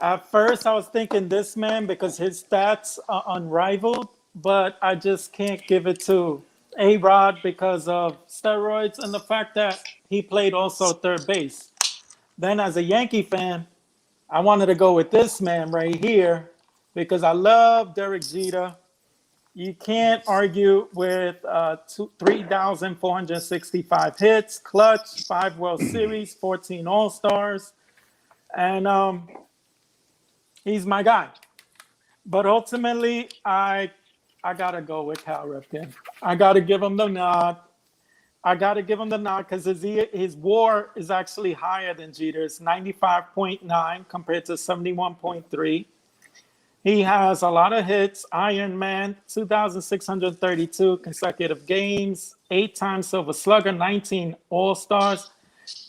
Speaker 2: At first, I was thinking this man because his stats are unrivaled, but I just can't give it to A-Rod because of steroids and the fact that he played also third base. Then as a Yankee fan, I wanted to go with this man right here because I love Derek Jeter. You can't argue with 3,465 hits, clutch, 5 World Series, 14 All-Stars, and he's my guy. But ultimately, I got to go with Cal Ripken. I got to give him the nod. Because his WAR is actually higher than Jeter's, 95.9 compared to 71.3. He has a lot of hits, Iron Man, 2,632 consecutive games, 8-time Silver Slugger, 19 All-Stars,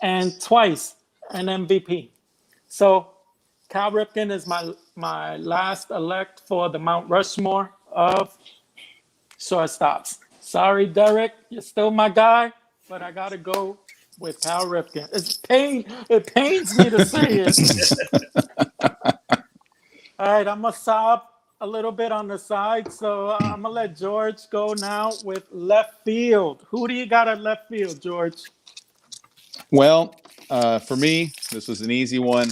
Speaker 2: and twice an MVP. So Cal Ripken is my last elect for the Mount Rushmore of shortstops. Sorry, Derek, you're still my guy, but I got to go with Cal Ripken. It pains me to say it. All right, I'm going to sob a little bit on the side, so I'm gonna let George go now with left field. Who do you got at left field, George?
Speaker 4: Well, for me, this was an easy one.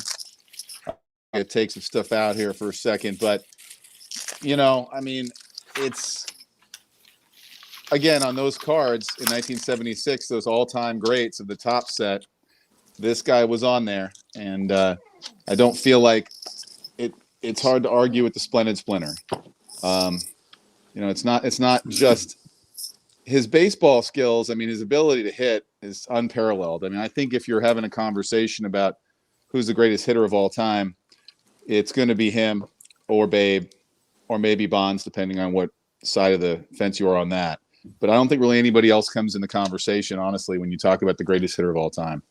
Speaker 4: I'm gonna take some stuff out here for a second, but I mean, it's again on those cards in 1976, those all-time greats of the top set. This guy was on there, and I don't feel like it's hard to argue with the Splendid Splinter. It's not just his baseball skills. I mean, his ability to hit is unparalleled. I mean, I think if you're having a conversation about who's the greatest hitter of all time, it's going to be him or Babe or maybe Bonds, depending on what side of the fence you are on that. But I don't think really anybody else comes in the conversation, honestly, when you talk about the greatest hitter of all time.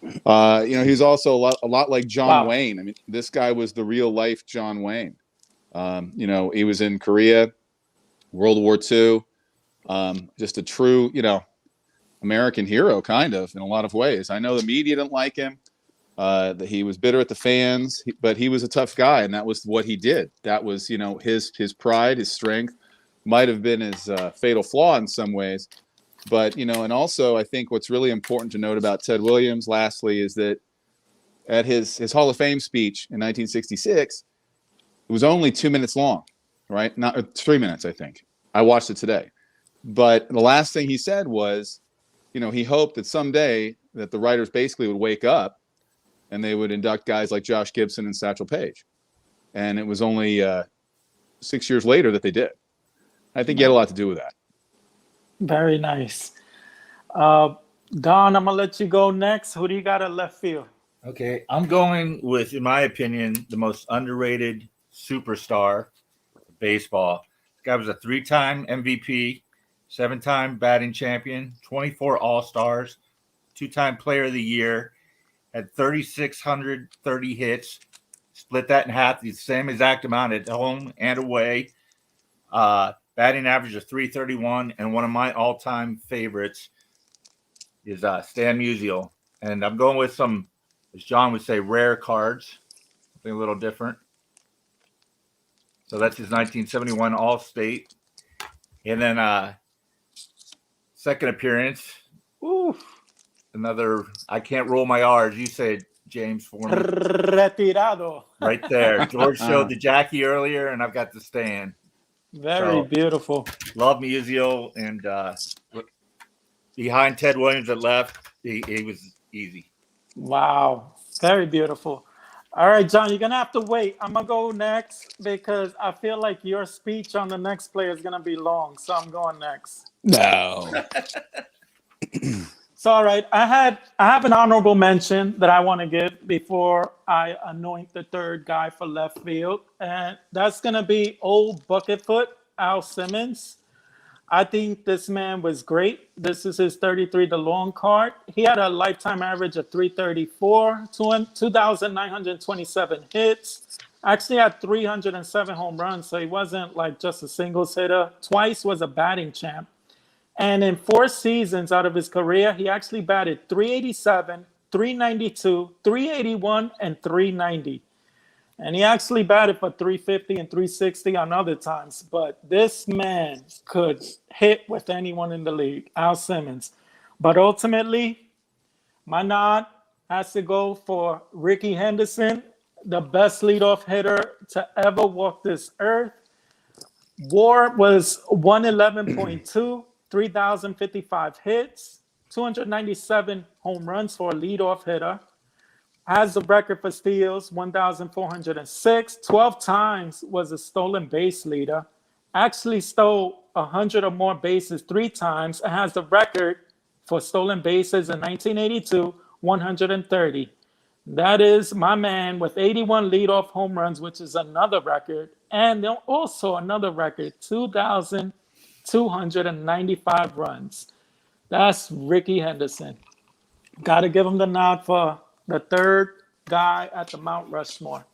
Speaker 4: He's also a lot like John Wayne. I mean, this guy was the real life John Wayne. He was in Korea, World War II, just a true, American hero, kind of, in a lot of ways. I know the media didn't like him, that he was bitter at the fans, but he was a tough guy, and that was what he did. That was, his pride, his strength, might have been his fatal flaw in some ways. But, and also I think what's really important to note about Ted Williams, lastly, is that at his Hall of Fame speech in 1966, it was only 2 minutes long, right? Not 3 minutes, I think. I watched it today. But the last thing he said was, he hoped that someday that the writers basically would wake up and they would induct guys like Josh Gibson and Satchel Paige. And it was only 6 years later that they did. I think he had a lot to do with that.
Speaker 2: Very nice. Don, I'm going to let you go next. Who do you got at left field?
Speaker 1: Okay, I'm going with, in my opinion, the most underrated superstar of baseball. This guy was a 3-time MVP, 7-time batting champion, 24 All-Stars, 2-time Player of the Year, had 3,630 hits, split that in half, the same exact amount at home and away. Batting average of 331, and one of my all-time favorites is Stan Musial. And I'm going with some, as John would say, rare cards, something a little different. So that's his 1971 All-State. And then second appearance, another, I can't roll my R's. You say it, James, for me.
Speaker 2: Retirado.
Speaker 1: Right there. George showed the Jackie earlier, and I've got the Stan.
Speaker 2: Very beautiful.
Speaker 1: Love Musial, and behind Ted Williams at left, he was easy.
Speaker 2: Wow. Very beautiful. All right, John, you're going to have to wait. I'm going to go next because I feel like your speech on the next player is going to be long. So I'm going next.
Speaker 3: No.
Speaker 2: So, all right, I have an honorable mention that I want to give before I anoint the third guy for left field. And that's going to be old Bucketfoot, Al Simmons. I think this man was great. This is his 33 the long card. He had a lifetime average of 334, 2,927 hits. Actually had 307 home runs, so he wasn't like just a singles hitter. Twice was a batting champ. And in 4 seasons out of his career, he actually batted 387, 392, 381, and 390. And he actually batted for 350 and 360 on other times. But this man could hit with anyone in the league, Al Simmons. But ultimately, my nod has to go for Ricky Henderson, the best leadoff hitter to ever walk this earth. WAR was 111.2. 3,055 hits, 297 home runs for a leadoff hitter. Has the record for steals, 1,406. 12 times was a stolen base leader. Actually stole 100 or more bases 3 times. And has the record for stolen bases in 1982, 130. That is my man with 81 leadoff home runs, which is another record. And also another record, 2,295 runs. That's Ricky Henderson. Got to give him the nod for the third guy at the Mount Rushmore.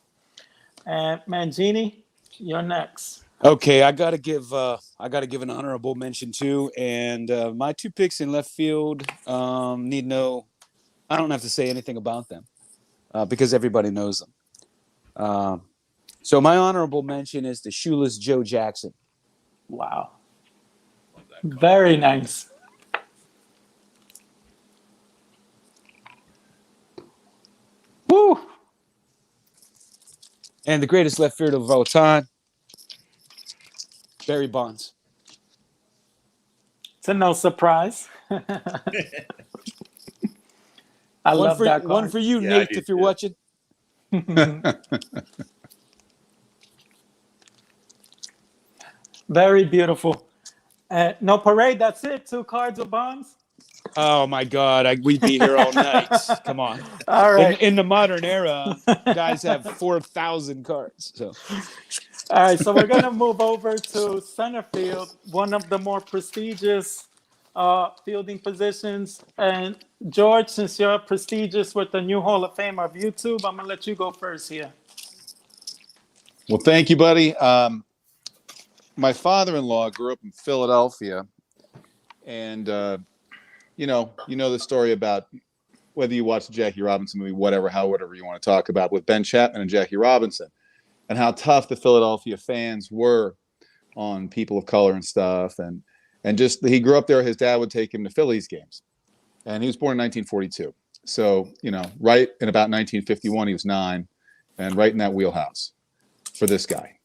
Speaker 2: And Mangini, you're next.
Speaker 3: Okay, I gotta give an honorable mention too. And my 2 picks in left field I don't have to say anything about them because everybody knows them. So my honorable mention is the shoeless Joe Jackson.
Speaker 2: Wow. Very nice. Woo!
Speaker 3: And the greatest left fielder of all time, Barry Bonds.
Speaker 2: It's a no surprise. I love that
Speaker 3: One
Speaker 2: card.
Speaker 3: for you,
Speaker 1: Yeah, I
Speaker 3: Nate,
Speaker 1: do
Speaker 3: if you're
Speaker 1: too.
Speaker 3: watching.
Speaker 2: Very beautiful. No parade. That's it. 2 cards of Bonds.
Speaker 3: Oh my God, we'd be here all night. Come on.
Speaker 2: All right.
Speaker 3: In the modern era, guys have 4,000 cards. So
Speaker 2: All right. So we're gonna move over to center field, one of the more prestigious fielding positions. And George, since you're prestigious with the new Hall of Fame of YouTube, I'm gonna let you go first here.
Speaker 4: Well, thank you, buddy. My father-in-law grew up in Philadelphia, and you know the story about whether you watch the Jackie Robinson movie, whatever you want to talk about, with Ben Chapman and Jackie Robinson, and how tough the Philadelphia fans were on people of color and stuff, and just he grew up there. His dad would take him to Phillies games, and he was born in 1942. So right in about 1951, he was 9, and right in that wheelhouse for this guy.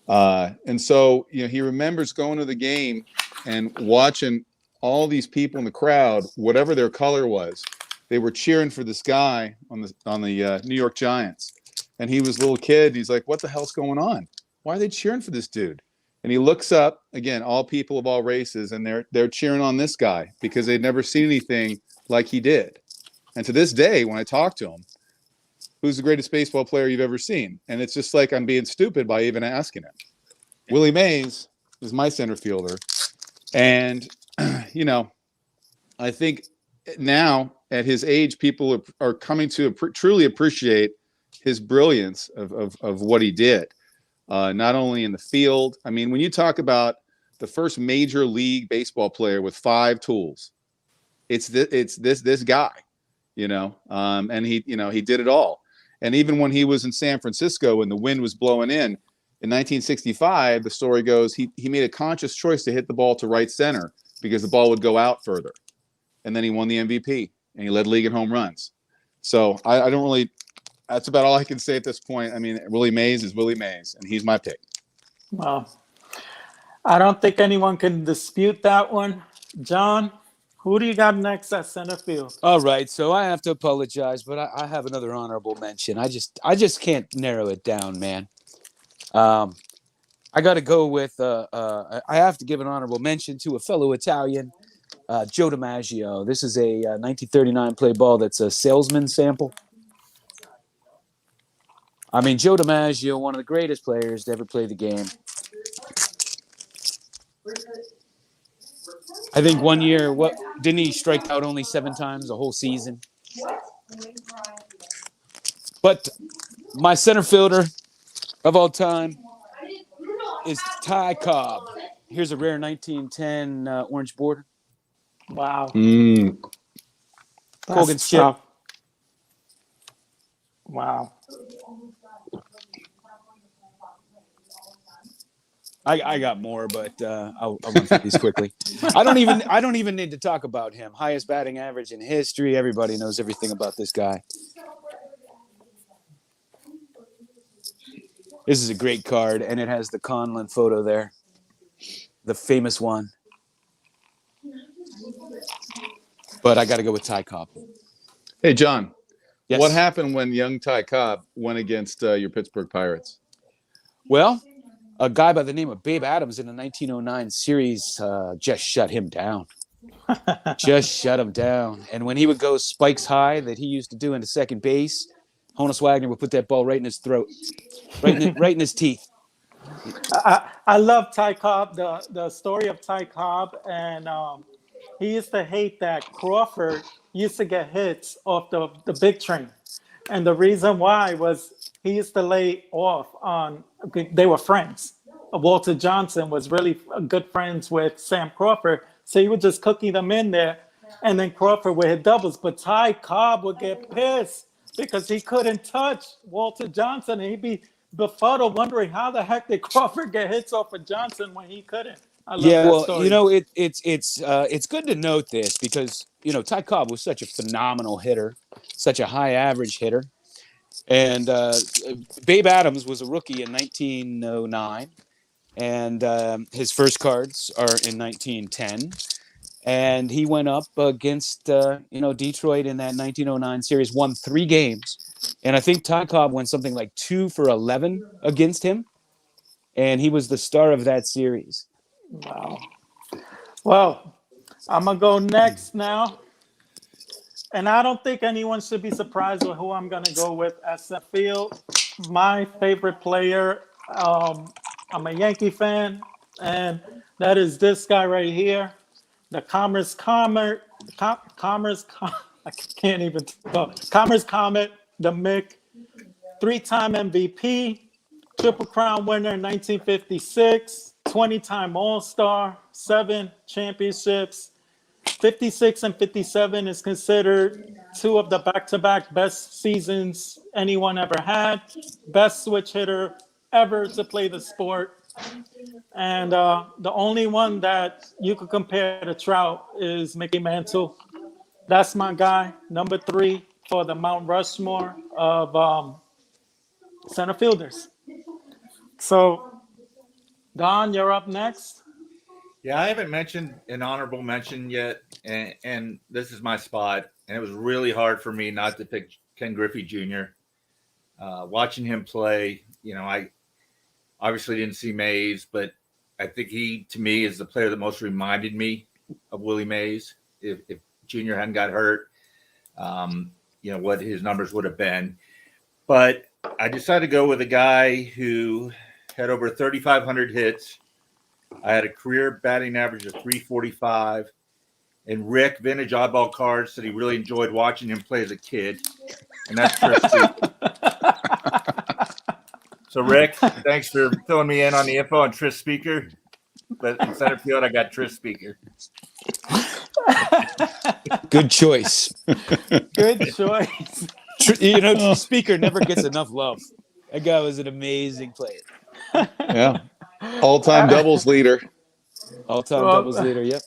Speaker 4: And so, he remembers going to the game and watching all these people in the crowd, whatever their color was, they were cheering for this guy on the New York Giants. And he was a little kid. He's like, what the hell's going on? Why are they cheering for this dude? And he looks up, again, all people of all races, and they're cheering on this guy because they'd never seen anything like he did. And to this day, when I talk to him, who's the greatest baseball player you've ever seen? And it's just like I'm being stupid by even asking him. Willie Mays is my center fielder. And, I think now at his age, people are coming to truly appreciate his brilliance of what he did, not only in the field. I mean, when you talk about the first major league baseball player with 5 tools, it's this guy, and he did it all. And even when he was in San Francisco and the wind was blowing in 1965, the story goes he made a conscious choice to hit the ball to right center because the ball would go out further. And then he won the MVP and he led league in home runs. So I don't really, that's about all I can say at this point. I mean, Willie Mays is Willie Mays, and he's my pick.
Speaker 2: Well, I don't think anyone can dispute that one. John, who do you got next at center field?
Speaker 3: all right, so I have to apologize, but I have another honorable mention. I just can't narrow it down, man. I got to go with. I have to give an honorable mention to a fellow Italian, Joe DiMaggio. This is a 1939 play ball that's a salesman sample. I mean, Joe DiMaggio, one of the greatest players to ever play the game. I think one year, didn't he strike out only 7 times a whole season? But my center fielder of all time is Ty Cobb. Here's a rare 1910 orange border.
Speaker 2: Wow.
Speaker 3: Colgan's
Speaker 2: That's
Speaker 3: chip.
Speaker 2: tough. Wow.
Speaker 3: I got more, but I'll run through these quickly. I don't even need to talk about him. Highest batting average in history. Everybody knows everything about this guy. This is a great card, and it has the Conlon photo there, the famous one. But I got to go with Ty Cobb.
Speaker 4: Hey, John,
Speaker 3: Yes.
Speaker 4: what happened when young Ty Cobb went against your Pittsburgh Pirates?
Speaker 3: Well, a guy by the name of Babe Adams in the 1909 series just shut him down. Just shut him down. And when he would go spikes high that he used to do into second base, Honus Wagner would put that ball right in his throat, right in his teeth.
Speaker 2: I love Ty Cobb, the story of Ty Cobb, and he used to hate that Crawford used to get hits off the big train. And the reason why was he used to lay off on, they were friends. Walter Johnson was really good friends with Sam Crawford. So he was just cooking them in there. And then Crawford would hit doubles. But Ty Cobb would get pissed because he couldn't touch Walter Johnson. And he'd be befuddled, wondering how the heck did Crawford get hits off of Johnson when he couldn't. I love
Speaker 3: Yeah,
Speaker 2: that
Speaker 3: well,
Speaker 2: story.
Speaker 3: you know, it's good to note this because Ty Cobb was such a phenomenal hitter, such a high average hitter, and Babe Adams was a rookie in 1909, and his first cards are in 1910, and he went up against Detroit in that 1909 series, won 3 games, and I think Ty Cobb went something like 2 for 11 against him, and he was the star of that series.
Speaker 2: Wow. Well, I'm gonna go next now, and I don't think anyone should be surprised with who I'm gonna go with at center field. My favorite player. I'm a Yankee fan, and that is this guy right here, the I can't even talk. Commerce Comet, the Mick, 3-time MVP, Triple Crown winner in 1956, 20-time All-Star, 7 championships. 56 and 57 is considered 2 of the back-to-back best seasons anyone ever had. Best switch hitter ever to play the sport. And the only one that you could compare to Trout is Mickey Mantle. That's my guy, number 3 for the Mount Rushmore of center fielders. So, Don, you're up next.
Speaker 1: Yeah, I haven't mentioned an honorable mention yet, and this is my spot. And it was really hard for me not to pick Ken Griffey Jr. Watching him play, I obviously didn't see Mays, but I think he, to me, is the player that most reminded me of Willie Mays. If Jr. hadn't got hurt, what his numbers would have been. But I decided to go with a guy who had over 3,500 hits. I had a career batting average of 345. And Rick, vintage oddball cards, said he really enjoyed watching him play as a kid. And that's Chris Speaker. So, Rick, thanks for filling me in on the info on Tris Speaker. But in center field, I got Tris Speaker.
Speaker 3: Good choice.
Speaker 2: Good choice.
Speaker 3: Speaker never gets enough love. That guy was an amazing player.
Speaker 4: Yeah. All-time doubles leader.
Speaker 3: All-time doubles leader, yep.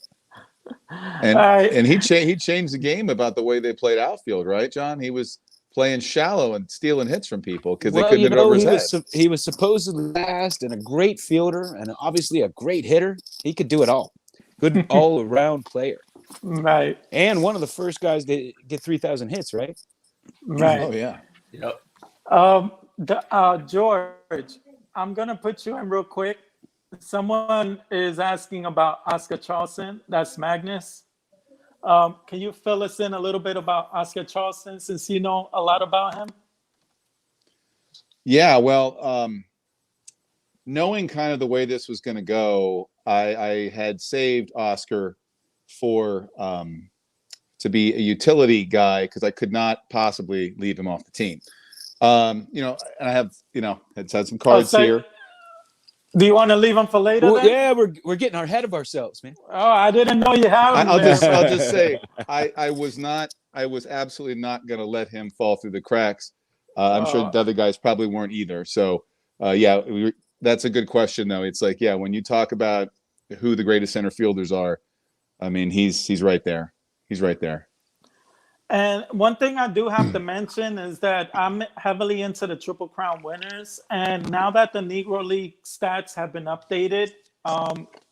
Speaker 4: And he changed the game about the way they played outfield, right, John? He was playing shallow and stealing hits from people because they couldn't hit over his head.
Speaker 3: He was supposedly fast and a great fielder and obviously a great hitter. He could do it all. Good all-around player.
Speaker 2: Right.
Speaker 3: And one of the first guys to get 3,000 hits, right?
Speaker 2: Right.
Speaker 4: Oh, yeah.
Speaker 2: Yep. George, I'm going to put you in real quick. Someone is asking about Oscar Charleston. That's Magnus. Can you fill us in a little bit about Oscar Charleston since you know a lot about him?
Speaker 4: Yeah, well, knowing kind of the way this was going to go, I had saved Oscar for to be a utility guy because I could not possibly leave him off the team. And I have, had some cards here.
Speaker 2: Do you want to leave him for later?
Speaker 3: Well, yeah, we're getting ahead of ourselves, man.
Speaker 2: Oh, I didn't know you have him.
Speaker 4: I'll just say I was absolutely not going to let him fall through the cracks. I'm sure the other guys probably weren't either. So that's a good question though. It's like, yeah, when you talk about who the greatest center fielders are, I mean, he's right there. He's right there.
Speaker 2: And one thing I do have to mention is that I'm heavily into the Triple Crown winners. And now that the Negro League stats have been updated,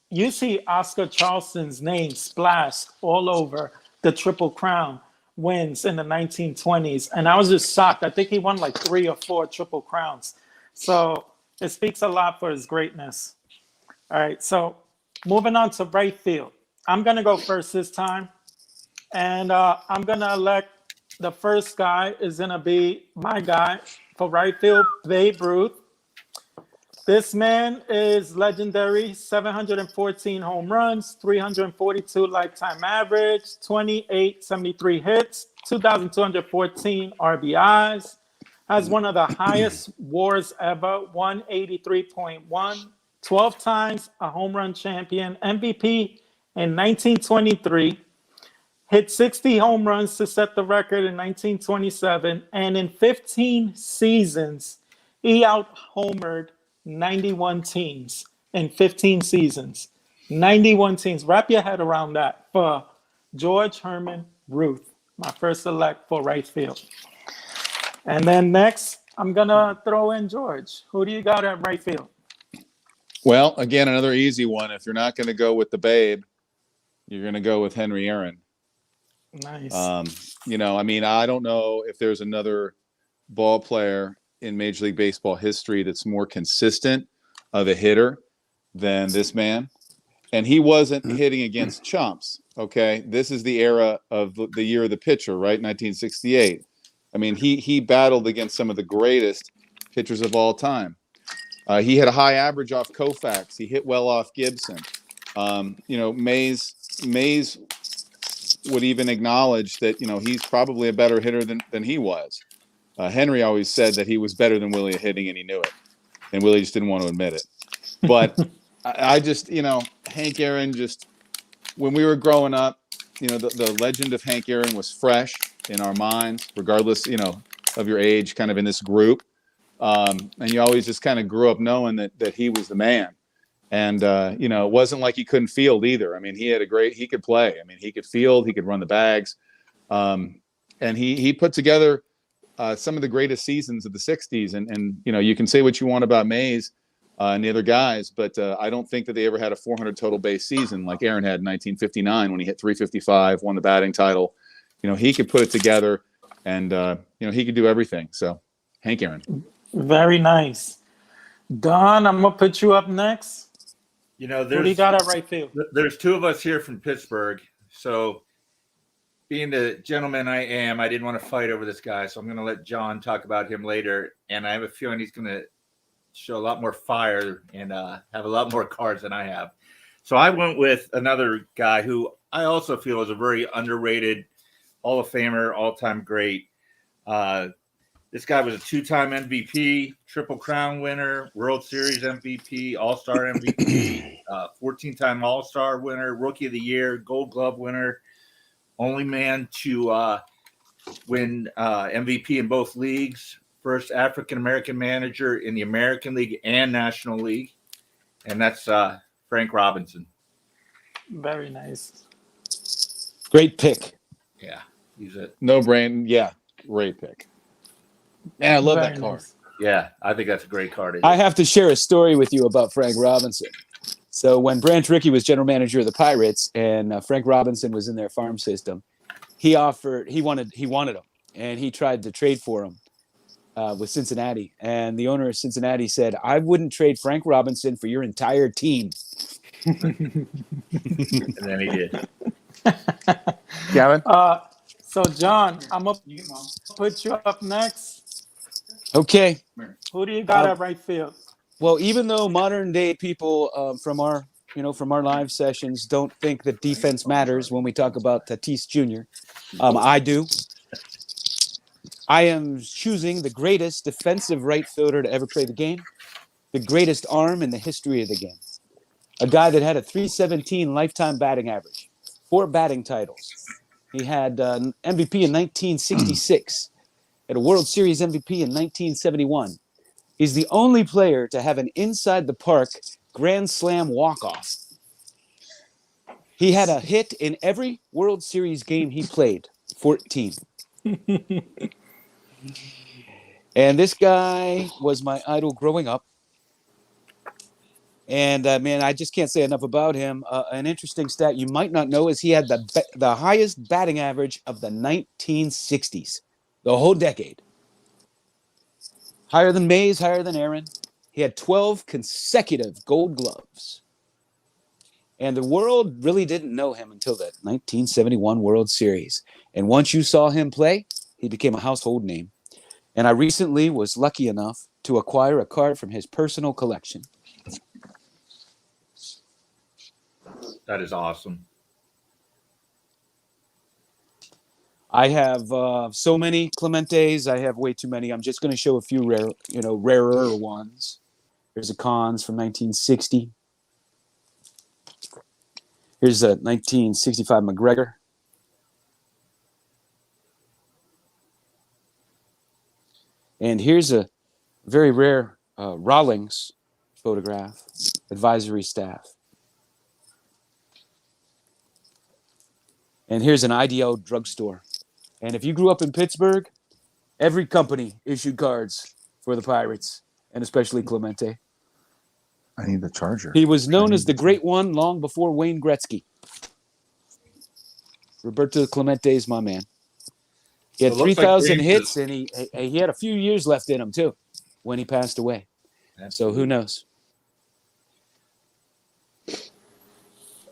Speaker 2: you see Oscar Charleston's name splashed all over the Triple Crown wins in the 1920s. And I was just shocked. I think he won like 3 or 4 Triple Crowns. So it speaks a lot for his greatness. All right, so moving on to right field. I'm going to go first this time. And I'm going to elect the first guy is going to be my guy for right field, Babe Ruth. This man is legendary, 714 home runs, 342 lifetime average, 2873 hits, 2,214 RBIs, has one of the highest WARs ever, 183.1, 12 times a home run champion, MVP in 1923. Hit 60 home runs to set the record in 1927. And in 15 seasons, He out-homered 91 teams in 15 seasons. 91 teams. Wrap your head around that for George Herman Ruth, my first select for right field. And then next, I'm going to throw in George. Who do you got at right field?
Speaker 4: Well, again, another easy one. If you're not going to go with the babe, you're going to go with Henry Aaron.
Speaker 2: Nice.
Speaker 4: I mean, I don't know if there's another ball player in Major League Baseball history that's more consistent of a hitter than this man. And he wasn't hitting against chumps. Okay. This is the era of the year of the pitcher, right? 1968. I mean, he battled against some of the greatest pitchers of all time. He had a high average off Koufax. He hit well off Gibson. Mays would even acknowledge that, he's probably a better hitter than he was. Henry always said that he was better than Willie at hitting, and he knew it. And Willie just didn't want to admit it. But I just, Hank Aaron, just when we were growing up, the legend of Hank Aaron was fresh in our minds, regardless, of your age, kind of in this group. And you always just kind of grew up knowing that he was the man. And, it wasn't like he couldn't field either. I mean, he could play. I mean, he could field, he could run the bags. And he put together some of the greatest seasons of the 60s. And you can say what you want about Mays and the other guys, but I don't think that they ever had a 400 total base season like Aaron had in 1959 when he hit 355, won the batting title. He could put it together, and, he could do everything. So, Hank Aaron.
Speaker 2: Very nice. Don, I'm going to put you up next. Who do you got at right field?
Speaker 1: There's two of us here from Pittsburgh. So being the gentleman I am, I didn't want to fight over this guy. So I'm going to let John talk about him later. And I have a feeling he's going to show a lot more fire and have a lot more cards than I have. So I went with another guy who I also feel is a very underrated Hall of Famer, all-time great. This guy was a two-time MVP, Triple Crown winner, World Series MVP, All-Star MVP, 14-time All-Star winner, Rookie of the Year, Gold Glove winner, only man to win MVP in both leagues, first African-American manager in the American League and National League, and that's Frank Robinson.
Speaker 2: Very nice.
Speaker 3: Great pick.
Speaker 1: Yeah, he's a
Speaker 4: No-brainer. Yeah, great pick. And I love
Speaker 2: Very
Speaker 4: that card.
Speaker 2: nice.
Speaker 1: Yeah, I think that's a great card.
Speaker 3: I have to share a story with you about Frank Robinson. So when Branch Rickey was general manager of the Pirates and Frank Robinson was in their farm system, he wanted him, and he tried to trade for him with Cincinnati. And the owner of Cincinnati said, "I wouldn't trade Frank Robinson for your entire team."
Speaker 1: And then he did.
Speaker 4: Gavin?
Speaker 2: So, John, I'm going to put you up next.
Speaker 3: Okay.
Speaker 2: Who do you got at right field?
Speaker 3: Well, even though modern day people from our live sessions don't think that defense matters when we talk about Tatis Jr., I do. I am choosing the greatest defensive right fielder to ever play the game, the greatest arm in the history of the game, a guy that had a .317 lifetime batting average, 4 batting titles. He had MVP in 1966, had a World Series MVP in 1971. He's the only player to have an inside the park grand slam walk-off. He had a hit in every World Series game he played, 14. And this guy was my idol growing up. And, man, I just can't say enough about him. An interesting stat you might not know is he had the highest batting average of the 1960s, the whole decade. Higher than Mays, higher than Aaron. He had 12 consecutive Gold Gloves. And the world really didn't know him until the 1971 World Series. And once you saw him play, he became a household name. And I recently was lucky enough to acquire a card from his personal collection.
Speaker 1: That is awesome.
Speaker 3: I have so many Clementes. I have way too many. I'm just going to show a few rarer ones. Here's a Cons from 1960. Here's a 1965 McGregor. And here's a very rare Rawlings photograph, advisory staff. And here's an IDL drugstore. And if you grew up in Pittsburgh, every company issued cards for the Pirates, and especially Clemente.
Speaker 5: I need the charger.
Speaker 3: He was known as the Great One long before Wayne Gretzky. Roberto Clemente is my man. He had
Speaker 1: So it looks like
Speaker 3: 3,000
Speaker 1: James
Speaker 3: hits, and he had a few years left in him, too, when he passed away. So who knows?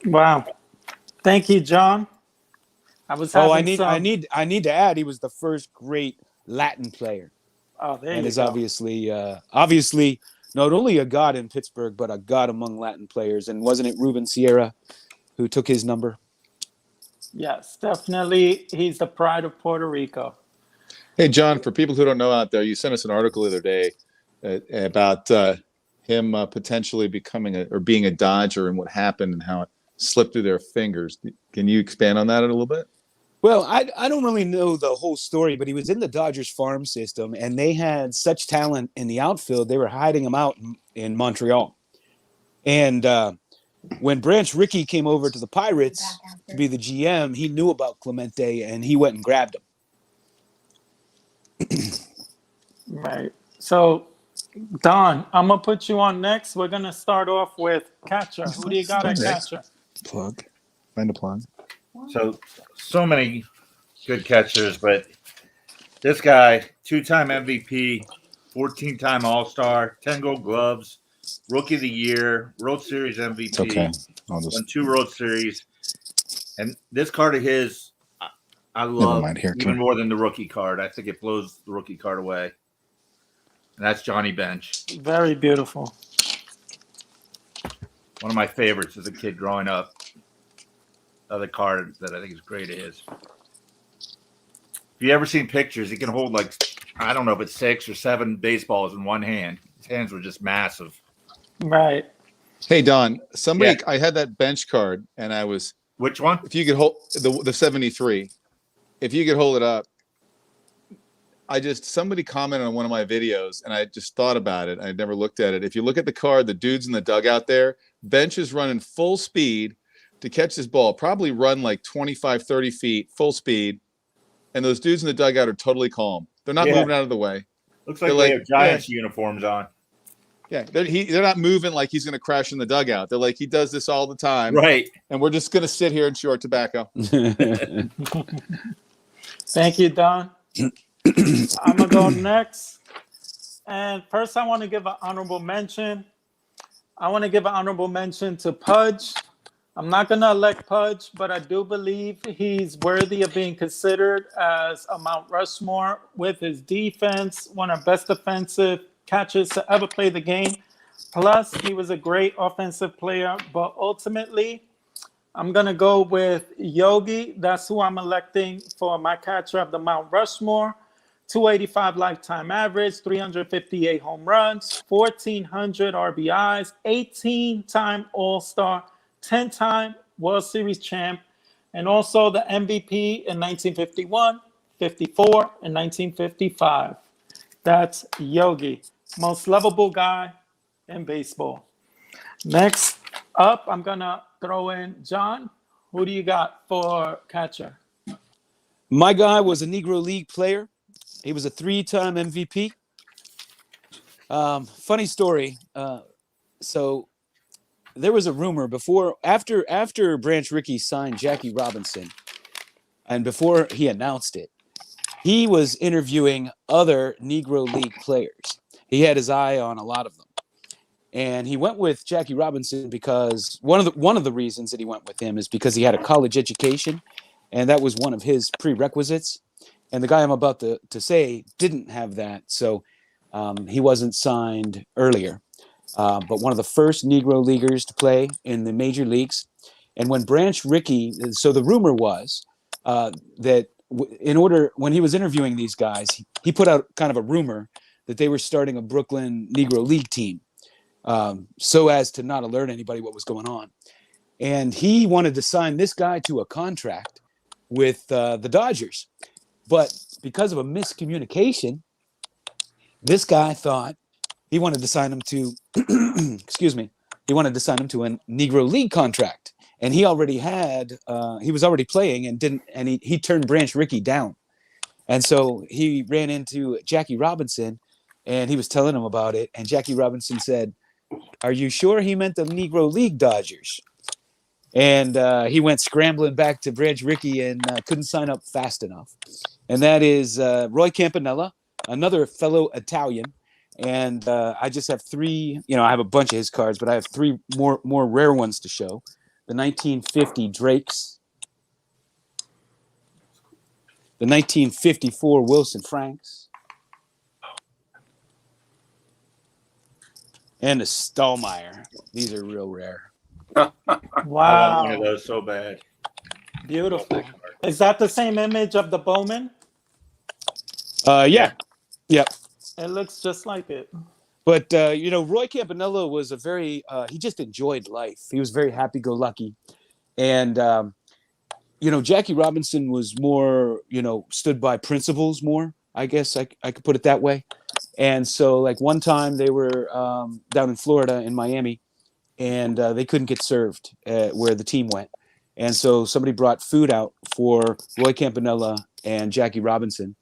Speaker 2: Wow. Thank you, John. I
Speaker 3: need to add, he was the first great Latin player.
Speaker 2: Oh, there
Speaker 3: and
Speaker 2: you
Speaker 3: is
Speaker 2: go.
Speaker 3: obviously not only a god in Pittsburgh, but a god among Latin players. And wasn't it Ruben Sierra who took his number?
Speaker 2: Yes, definitely. He's the pride of Puerto Rico.
Speaker 4: Hey, John, for people who don't know out there, you sent us an article the other day about him potentially being a Dodger and what happened and how it slipped through their fingers. Can you expand on that a little bit?
Speaker 3: Well, I don't really know the whole story, but he was in the Dodgers farm system, and they had such talent in the outfield, they were hiding him out in Montreal. And when Branch Rickey came over to the Pirates to be the GM, he knew about Clemente, and he went and grabbed him.
Speaker 2: Right. So, Don, I'm going to put you on next. We're going to start off with catcher. Who do you got at catcher?
Speaker 5: Plug. Find a plug.
Speaker 1: So many good catchers, but this guy, 2-time MVP, 14-time All-Star, 10 Gold Gloves, Rookie of the Year, World Series MVP.
Speaker 5: It's okay. I'll just
Speaker 1: won 2 World Series. And this card of his, I love even more than the rookie card. I think it blows the rookie card away. And that's Johnny Bench.
Speaker 2: Very beautiful.
Speaker 1: One of my favorites as a kid growing up. Other card that I think is great is. If you ever seen pictures, he can hold like, I don't know if it's 6 or 7 baseballs in one hand. His hands were just massive.
Speaker 2: Right.
Speaker 4: Hey, Don, I had that bench card and I was.
Speaker 1: Which one?
Speaker 4: If you could hold the 73, if you could hold it up, somebody commented on one of my videos and I just thought about it. I never looked at it. If you look at the card, the dudes in the dugout there, Bench is running full speed to catch this ball, probably run like 25, 30 feet, full speed. And those dudes in the dugout are totally calm. They're not moving out of the way.
Speaker 1: Looks like they have Giants uniforms on.
Speaker 4: Yeah, they're not moving like he's going to crash in the dugout. They're like, he does this all the time.
Speaker 1: Right.
Speaker 4: And we're just going to sit here and chew our tobacco.
Speaker 2: Thank you, Don. I'm going to go next. And first, I want to give an honorable mention. I want to give an honorable mention to Pudge. I'm not going to elect Pudge, but I do believe he's worthy of being considered as a Mount Rushmore with his defense, one of the best defensive catchers to ever play the game. Plus, he was a great offensive player, but ultimately, I'm going to go with Yogi. That's who I'm electing for my catcher of the Mount Rushmore. 285 lifetime average, 358 home runs, 1,400 RBIs, 18-time All-Star, 10-time World Series champ, and also the MVP in 1951, 54, and 1955. That's Yogi, most lovable guy in baseball. Next up, I'm going to throw in John. Who do you got for catcher?
Speaker 3: My guy was a Negro League player. He was a 3-time MVP. Funny story. So there was a rumor after Branch Rickey signed Jackie Robinson, and before he announced it, he was interviewing other Negro League players. He had his eye on a lot of them. And he went with Jackie Robinson because one of the reasons that he went with him is because he had a college education, and that was one of his prerequisites. And the guy I'm about to say didn't have that, so he wasn't signed earlier. But one of the first Negro leaguers to play in the major leagues. And when Branch Rickey, so the rumor was that when he was interviewing these guys, he put out kind of a rumor that they were starting a Brooklyn Negro League team, so as to not alert anybody what was going on. And he wanted to sign this guy to a contract with the Dodgers. But because of a miscommunication, this guy thought he wanted to sign him to, excuse me, he wanted to sign him to a Negro League contract, and he already had, he was already playing and he turned Branch Rickey down, and so he ran into Jackie Robinson, and he was telling him about it, and Jackie Robinson said, "Are you sure he meant the Negro League Dodgers?" And he went scrambling back to Branch Rickey and couldn't sign up fast enough. And that is Roy Campanella, another fellow Italian. And I just have three, I have a bunch of his cards, but I have three more rare ones to show. The 1950 Drakes, the 1954 Wilson Franks, and the Stallmeyer. These are real rare.
Speaker 1: I want one of
Speaker 2: Wow.
Speaker 1: those so bad.
Speaker 2: Beautiful. Is that the same image of the Bowman?
Speaker 3: Yeah. Yep.
Speaker 2: It looks just like it.
Speaker 3: But, Roy Campanella was he just enjoyed life. He was very happy-go-lucky. And, Jackie Robinson was more, stood by principles more, I guess I could put it that way. And so, like, one time they were down in Florida, in Miami, and they couldn't get served where the team went. And so somebody brought food out for Roy Campanella and Jackie Robinson.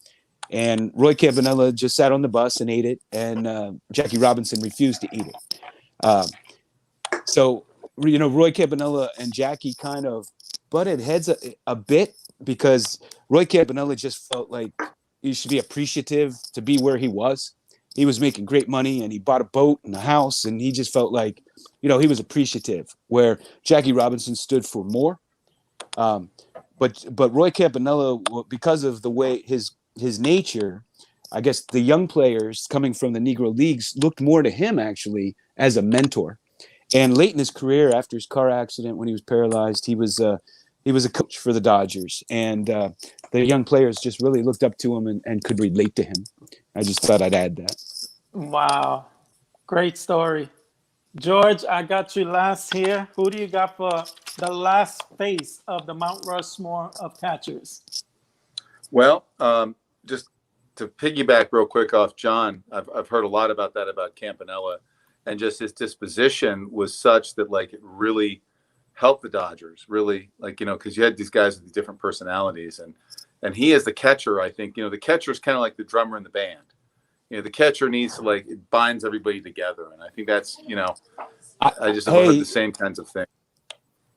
Speaker 3: And Roy Campanella just sat on the bus and ate it, and Jackie Robinson refused to eat it. So Roy Campanella and Jackie kind of butted heads a bit because Roy Campanella just felt like he should be appreciative to be where he was. He was making great money, and he bought a boat and a house, and he just felt like, he was appreciative, where Jackie Robinson stood for more. But Roy Campanella, because of the way his nature, I guess the young players coming from the Negro Leagues looked more to him actually as a mentor. And late in his career, after his car accident, when he was paralyzed, he was a coach for the Dodgers, and the young players just really looked up to him and could relate to him. I just thought I'd add that.
Speaker 2: Wow. Great story. George, I got you last here. Who do you got for the last face of the Mount Rushmore of catchers?
Speaker 4: Well, just to piggyback real quick off John, I've heard a lot about that about Campanella, and just his disposition was such that like it really helped the Dodgers. Really, like because you had these guys with these different personalities, and he as the catcher, I think the catcher is kind of like the drummer in the band. The catcher needs to it binds everybody together, and I think that's I just have heard the same kinds of things.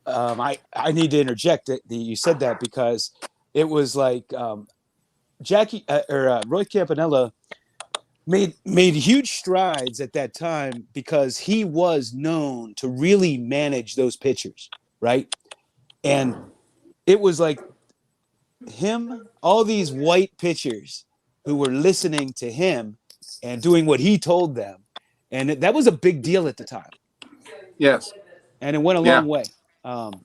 Speaker 3: I need to interject that you said that because it was like Roy Campanella made huge strides at that time because he was known to really manage those pitchers, right? And it was like all these white pitchers who were listening to him and doing what he told them. And that was a big deal at the time.
Speaker 4: Yes.
Speaker 3: And it went a long way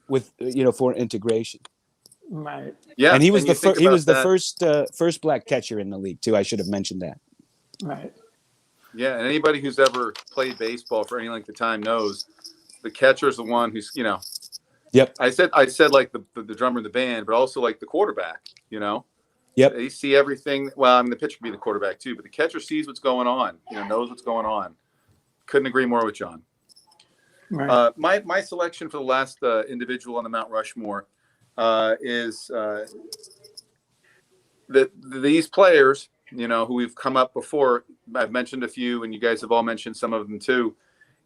Speaker 3: with, for integration.
Speaker 2: Right.
Speaker 4: Yeah.
Speaker 3: And he was the first black catcher in the league too. I should have mentioned that.
Speaker 2: Right.
Speaker 4: Yeah. And anybody who's ever played baseball for any length of time knows the catcher is the one who's,
Speaker 3: Yep.
Speaker 4: I said like the drummer in the band, but also like the quarterback,
Speaker 3: Yep.
Speaker 4: They see everything. Well, I mean, the pitcher could be the quarterback too, but the catcher sees what's going on, knows what's going on. Couldn't agree more with John.
Speaker 2: Right.
Speaker 4: My selection for the last individual on the Mount Rushmore is these players, who we've come up before. I've mentioned a few, and you guys have all mentioned some of them too.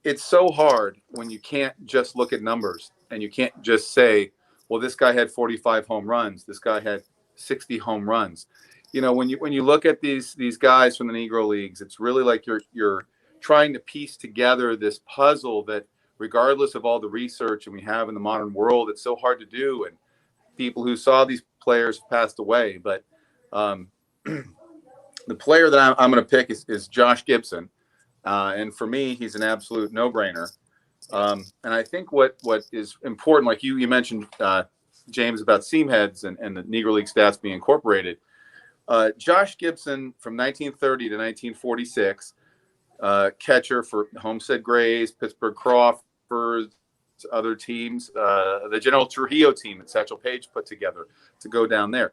Speaker 4: It's so hard when you can't just look at numbers and you can't just say, well, this guy had 45 home runs. This guy had 60 home runs. When you look at these guys from the Negro Leagues, it's really like you're trying to piece together this puzzle that, regardless of all the research and we have in the modern world, it's so hard to do. And people who saw these players passed away. But the player that I'm going to pick is Josh Gibson. And for me, he's an absolute no-brainer. And I think what is important, like you mentioned, James, about seam heads and the Negro League stats being incorporated. Josh Gibson from 1930 to 1946, catcher for Homestead Grays, Pittsburgh Crawfords, other teams, the General Trujillo team that Satchel Paige put together to go down there.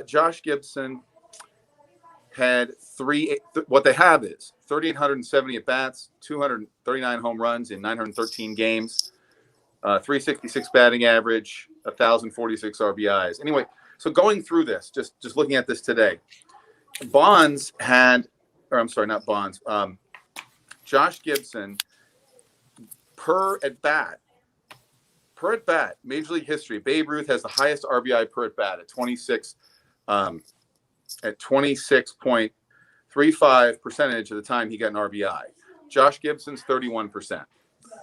Speaker 4: Josh Gibson
Speaker 6: had what they have is 3,870 at bats, 239 home runs in 913 games, 366 batting average, 1,046 RBIs. Anyway, so going through this, just looking at this today, Bonds had, or I'm sorry, not Bonds, Josh Gibson per at bat, Major League history, Babe Ruth has the highest RBI per at bat at 26, at 26.35 percentage of the time he got an RBI. Josh Gibson's 31%,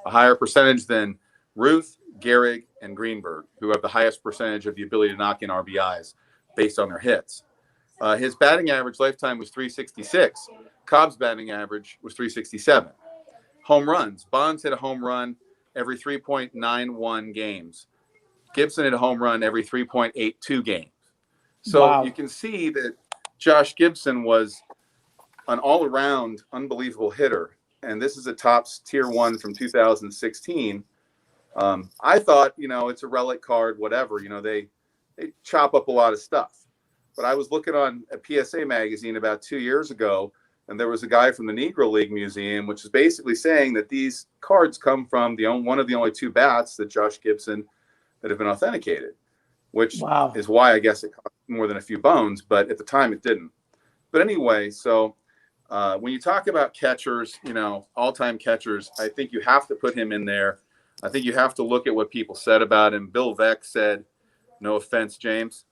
Speaker 6: a higher percentage than Ruth, Gehrig, and Greenberg, who have the highest percentage of the ability to knock in RBIs based on their hits. His batting average lifetime was 366. Cobb's batting average was 367. Home runs. Bonds hit a home run every 3.91 games. Gibson hit a home run every 3.82 games. So
Speaker 2: Wow.
Speaker 6: you can see that Josh Gibson was an all-around unbelievable hitter. And this is a Topps Tier 1 from 2016. I thought, it's a relic card, whatever. They chop up a lot of stuff. But I was looking on a PSA magazine about 2 years ago, and there was a guy from the Negro League Museum, which is basically saying that these cards come from one of the only 2 bats that Josh Gibson that have been authenticated, which is why I guess it cost more than a few bones, but at the time it didn't. But anyway, so when you talk about catchers, all-time catchers, I think you have to put him in there. I think you have to look at what people said about him. Bill Veeck said, no offense, James,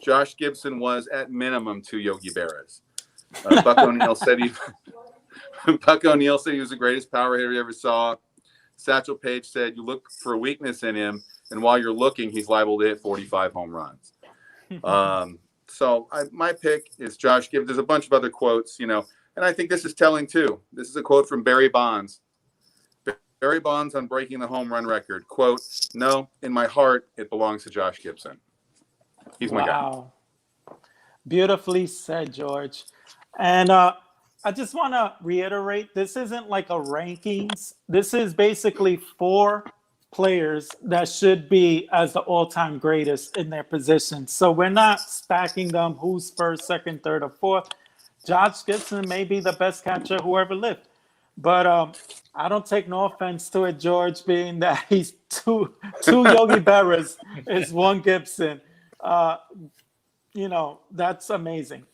Speaker 6: Josh Gibson was at minimum 2 Yogi Berras. Buck O'Neil said he was the greatest power hitter he ever saw. Satchel Paige said you look for a weakness in him, and while you're looking, he's liable to hit 45 home runs. So my pick is Josh Gibson. There's a bunch of other quotes, and I think this is telling too. This is a quote from Barry Bonds. Barry Bonds on breaking the home run record. Quote, "No, in my heart, it belongs to Josh Gibson." He's my guy.
Speaker 2: Wow. Beautifully said, George. And I just want to reiterate, this isn't like a rankings. This is basically 4 players that should be as the all-time greatest in their position. So we're not stacking them who's first, second, third, or fourth. Josh Gibson may be the best catcher who ever lived. But I don't take no offense to it, George, being that he's two Yogi Berras is 1 Gibson. That's amazing.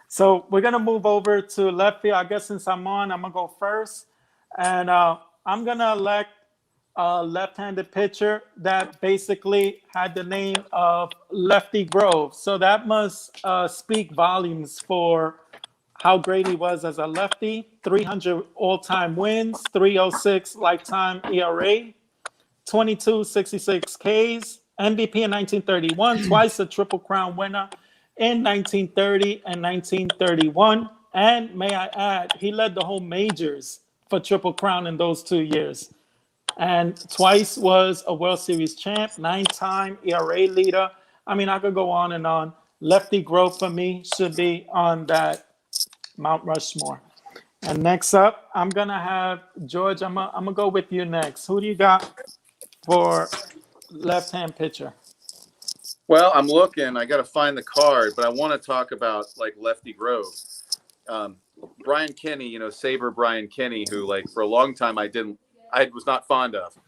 Speaker 2: So we're going to move over to left field. I guess since I'm on, I'm going to go first. And I'm going to elect a left-handed pitcher that basically had the name of Lefty Grove. So that must speak volumes for how great he was as a lefty. 300 all-time wins, 306 lifetime ERA, 2266 Ks, MVP in 1931, twice a Triple Crown winner in 1930 and 1931. And may I add, he led the whole majors for Triple Crown in those 2 years. And twice was a World Series champ, 9-time ERA leader. I mean, I could go on and on. Lefty Grove for me should be on that Mount Rushmore. And next up, I'm going to have George. I'm going to go with you next. Who do you got for left-hand pitcher?
Speaker 6: Well, I'm looking. I got to find the card, but I want to talk about like Lefty Grove. Brian Kenny, Saber Brian Kenny, who for a long time I was not fond of.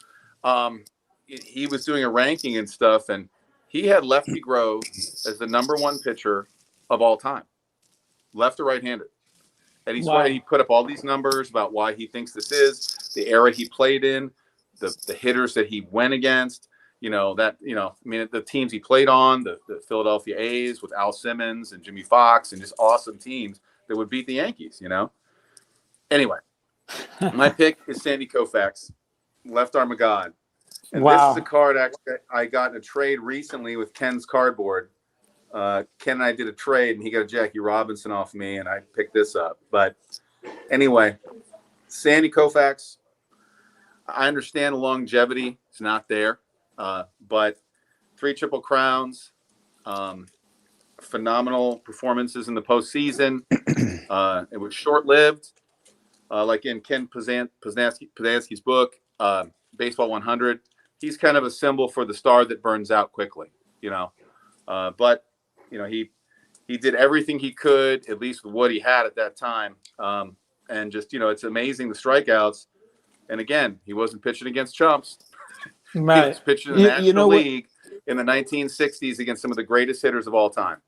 Speaker 6: He was doing a ranking and stuff, and he had Lefty Grove as the number 1 pitcher of all time, left or right-handed. And he put up all these numbers about why he thinks this is, the era he played in, the hitters that he went against, the teams he played on, the Philadelphia A's with Al Simmons and Jimmy Fox, and just awesome teams that would beat the Yankees, Anyway, my pick is Sandy Koufax, left arm of God. And this is a card actually I got in a trade recently with Ken's Cardboard. Ken and I did a trade, and he got a Jackie Robinson off me, and I picked this up. But anyway, Sandy Koufax, I understand the longevity is not there, but 3 Triple Crowns, phenomenal performances in the postseason. It was short-lived, like in Ken Poznansky's book, Baseball 100. He's kind of a symbol for the star that burns out quickly, but he did everything he could, at least with what he had at that time. And just, it's amazing the strikeouts. And again, he wasn't pitching against chumps. He
Speaker 2: Right.
Speaker 6: was pitching in the
Speaker 3: You
Speaker 6: National
Speaker 3: know what?
Speaker 6: League in the 1960s against some of the greatest hitters of all time.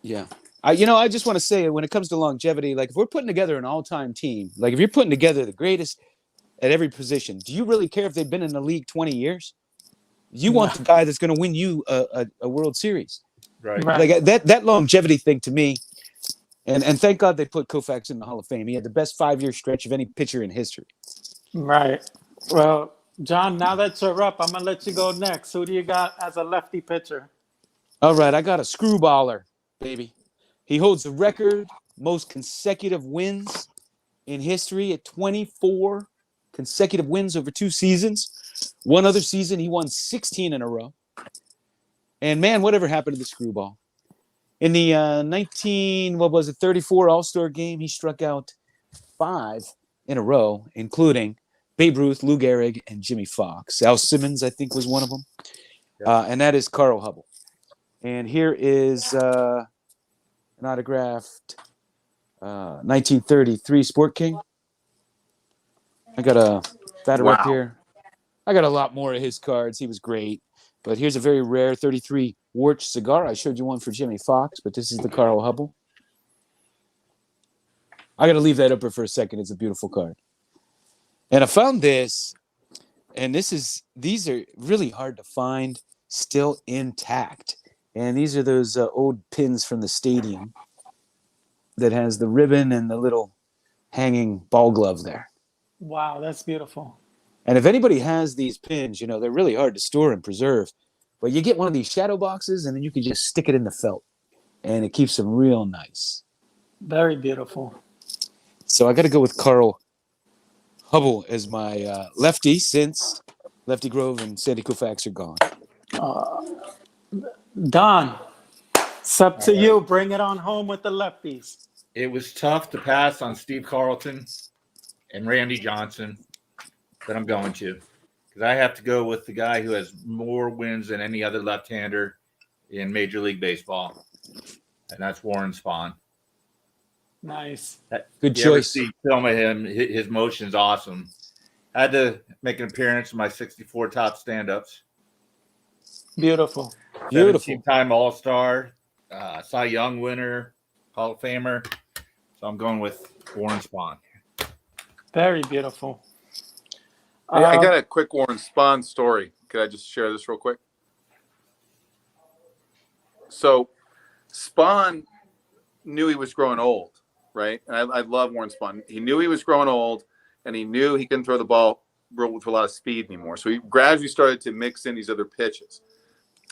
Speaker 3: Yeah. I just want to say, when it comes to longevity, like if we're putting together an all-time team, like if you're putting together the greatest at every position, do you really care if they've been in the league 20 years? You want the guy that's going to win you a World Series.
Speaker 1: Right.
Speaker 3: Like that longevity thing to me, and thank God they put Koufax in the Hall of Fame. He had the best 5-year stretch of any pitcher in history.
Speaker 2: Right. Well, John, now that you're up, I'm gonna let you go next. Who do you got as a lefty pitcher?
Speaker 3: All right, I got a screwballer, baby. He holds the record most consecutive wins in history at 24 consecutive wins over 2 seasons. One other season, he won 16 in a row. And man, whatever happened to the screwball? In the 34 All-Star game, he struck out 5 in a row, including Babe Ruth, Lou Gehrig, and Jimmy Fox. Al Simmons, I think, was one of them. And that is Carl Hubble. And here is an autographed 1933 Sport King. I got a batter up here. I got a lot more of his cards. He was great. But here's a very rare 33 Warch cigar. I showed you one for Jimmy Fox, but this is the Carl Hubble. I got to leave that up for a second. It's a beautiful card. And I found this, and these are really hard to find, still intact. And these are those old pins from the stadium that has the ribbon and the little hanging ball glove there.
Speaker 2: Wow, that's beautiful.
Speaker 3: And if anybody has these pins, they're really hard to store and preserve. But you get one of these shadow boxes, and then you can just stick it in the felt, and it keeps them real nice.
Speaker 2: Very beautiful.
Speaker 3: So I got to go with Carl Hubble as my lefty, since Lefty Grove and Sandy Koufax are gone.
Speaker 2: Don, it's up to you. Bring it on home with the lefties.
Speaker 1: It was tough to pass on Steve Carlton and Randy Johnson, but I'm going to, because I have to go with the guy who has more wins than any other left-hander in Major League Baseball, and that's Warren Spahn.
Speaker 2: Nice.
Speaker 3: Good
Speaker 1: You ever
Speaker 3: choice.
Speaker 1: see film of him? His motion's awesome. I had to make an appearance in my 64 top stand-ups.
Speaker 2: Beautiful.
Speaker 3: Beautiful.
Speaker 1: 17-time All-Star, Cy Young winner, Hall of Famer. So I'm going with Warren Spahn.
Speaker 2: Very beautiful.
Speaker 6: I got a quick Warren Spahn story. Could I just share this real quick? So Spahn knew he was growing old, right? And I love Warren Spahn. He knew he was growing old, and he knew he couldn't throw the ball with a lot of speed anymore. So he gradually started to mix in these other pitches.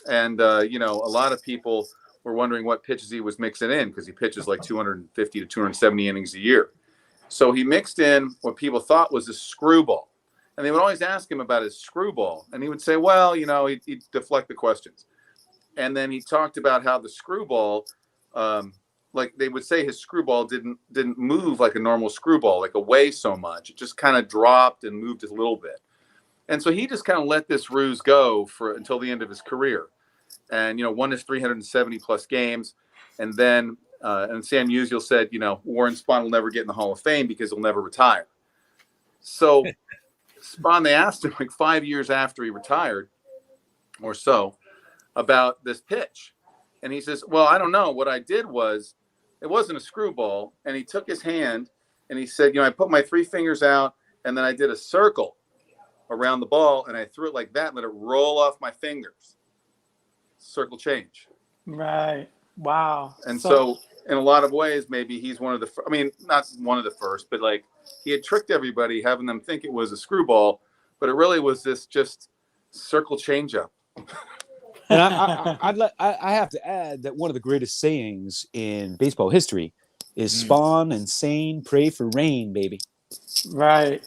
Speaker 6: And, a lot of people were wondering what pitches he was mixing in, because he pitches like 250 to 270 innings a year. So he mixed in what people thought was a screwball. And they would always ask him about his screwball. And he would say, well, he'd deflect the questions. And then he talked about how the screwball, like they would say his screwball didn't move like a normal screwball, like away so much. It just kind of dropped and moved a little bit. And so he just kind of let this ruse go until the end of his career. And, won his 370 plus games. And then and Sam Musial said, Warren Spahn will never get in the Hall of Fame because he'll never retire. So Spahn, they asked him like 5 years after he retired or so about this pitch. And he says, well, I don't know. What I did was, it wasn't a screwball. And he took his hand and he said, I put my 3 fingers out and then I did a circle around the ball and I threw it like that and let it roll off my fingers. Circle change.
Speaker 2: Right. Wow.
Speaker 6: And so in a lot of ways, maybe he's one of the, not one of the first, but like he had tricked everybody, having them think it was a screwball, but it really was this just circle changeup.
Speaker 3: And I have to add that one of the greatest sayings in baseball history is Spawn and Sane pray for rain, baby.
Speaker 2: Right.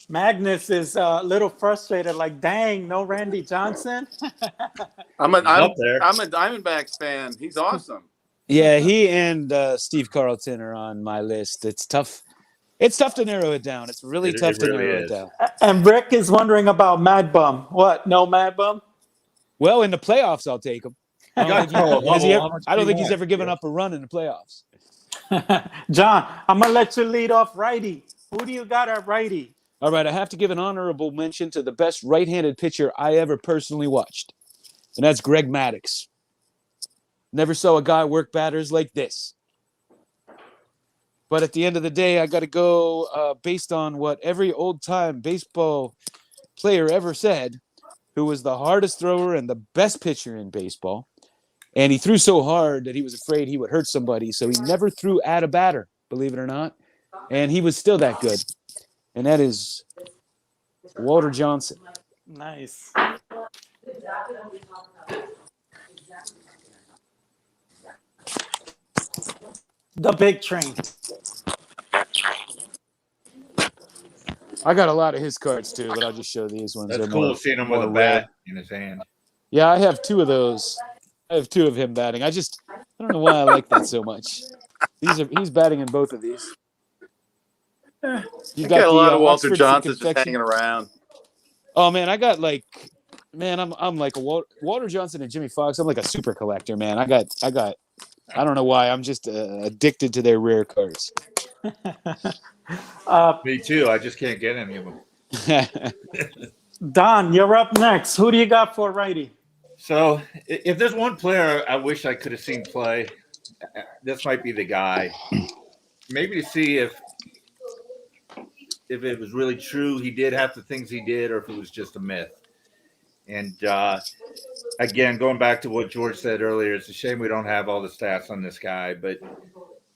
Speaker 2: Magnus is a little frustrated, like, dang, no Randy Johnson.
Speaker 6: I'm a
Speaker 1: there.
Speaker 6: Diamondbacks fan. He's awesome.
Speaker 3: Yeah, he and Steve Carlton are on my list. It's tough. It's tough to narrow it down. It's really tough to narrow it down.
Speaker 2: And Rick is wondering about Mad Bum. What? No Mad Bum?
Speaker 3: Well, in the playoffs, I'll take him. I don't think,
Speaker 1: got Carl
Speaker 3: has he
Speaker 1: Hubble.
Speaker 3: ever,
Speaker 1: How much
Speaker 3: I
Speaker 1: do
Speaker 3: don't
Speaker 1: you
Speaker 3: think he's
Speaker 1: want?
Speaker 3: ever given up a run in the playoffs.
Speaker 2: John, I'm gonna let you lead off righty. Who do you got at righty?
Speaker 3: All right, I have to give an honorable mention to the best right-handed pitcher I ever personally watched, and that's Greg Maddux. Never saw a guy work batters like this. But at the end of the day, I got to go based on what every old-time baseball player ever said, who was the hardest thrower and the best pitcher in baseball. And he threw so hard that he was afraid he would hurt somebody, so he never threw at a batter, believe it or not. And he was still that good. And that is Walter Johnson.
Speaker 2: Nice. The big train.
Speaker 3: I got a lot of his cards too, but I'll just show these ones.
Speaker 1: That's
Speaker 3: They're
Speaker 1: cool
Speaker 3: more,
Speaker 1: seeing him with
Speaker 3: more
Speaker 1: a
Speaker 3: rare.
Speaker 1: bat in his hand.
Speaker 3: Yeah, I have two of those. I have two of him batting. I don't know why I like that so much. He's batting in both of these.
Speaker 6: You got a lot of Walter
Speaker 3: Oxford
Speaker 6: Johnsons just
Speaker 3: confection.
Speaker 6: hanging around.
Speaker 3: Oh man, I got like, man, I'm like a Walter Johnson and Jimmy Fox. I'm like a super collector, man. I got. I don't know why. I'm just addicted to their rare cards.
Speaker 1: Me too. I just can't get any of them.
Speaker 2: Don, you're up next. Who do you got for righty?
Speaker 1: So if there's one player I wish I could have seen play, this might be the guy. Maybe to see if it was really true he did half the things he did, or if it was just a myth. And again, going back to what George said earlier, it's a shame we don't have all the stats on this guy, but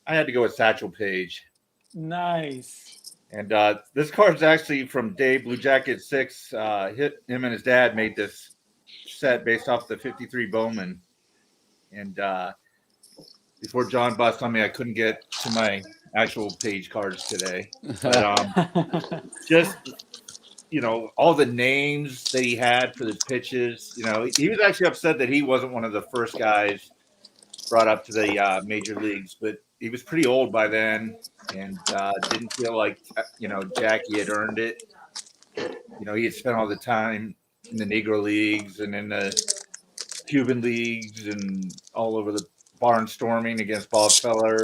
Speaker 1: I had to go with Satchel Paige.
Speaker 2: Nice.
Speaker 1: And this card's actually from Dave Blue Jacket 6. Him and his dad made this set based off the 53 Bowman. And before John bust on me, I couldn't get to my actual Page cards today. But just, all the names that he had for the pitches, he was actually upset that he wasn't one of the first guys brought up to the major leagues, but he was pretty old by then and didn't feel like, Jackie had earned it. He had spent all the time in the Negro leagues and in the Cuban leagues and all over the barnstorming against Bob Feller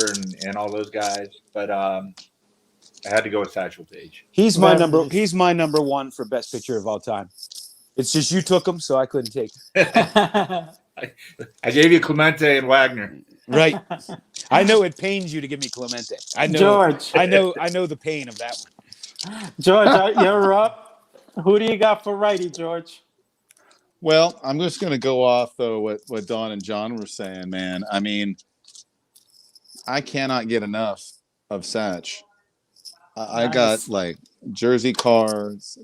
Speaker 1: and all those guys. But I had to go with Satchel Paige.
Speaker 3: He's my number one for best pitcher of all time. It's just you took him, so I couldn't take him.
Speaker 1: I gave you Clemente and Wagner.
Speaker 3: Right. I know it pains you to give me Clemente. I know.
Speaker 2: George.
Speaker 3: I know the pain of that one.
Speaker 2: George, you're up. Who do you got for righty, George?
Speaker 4: Well, I'm just going to go off though what Don and John were saying, man. I mean, I cannot get enough of Satch. I got like jersey cards,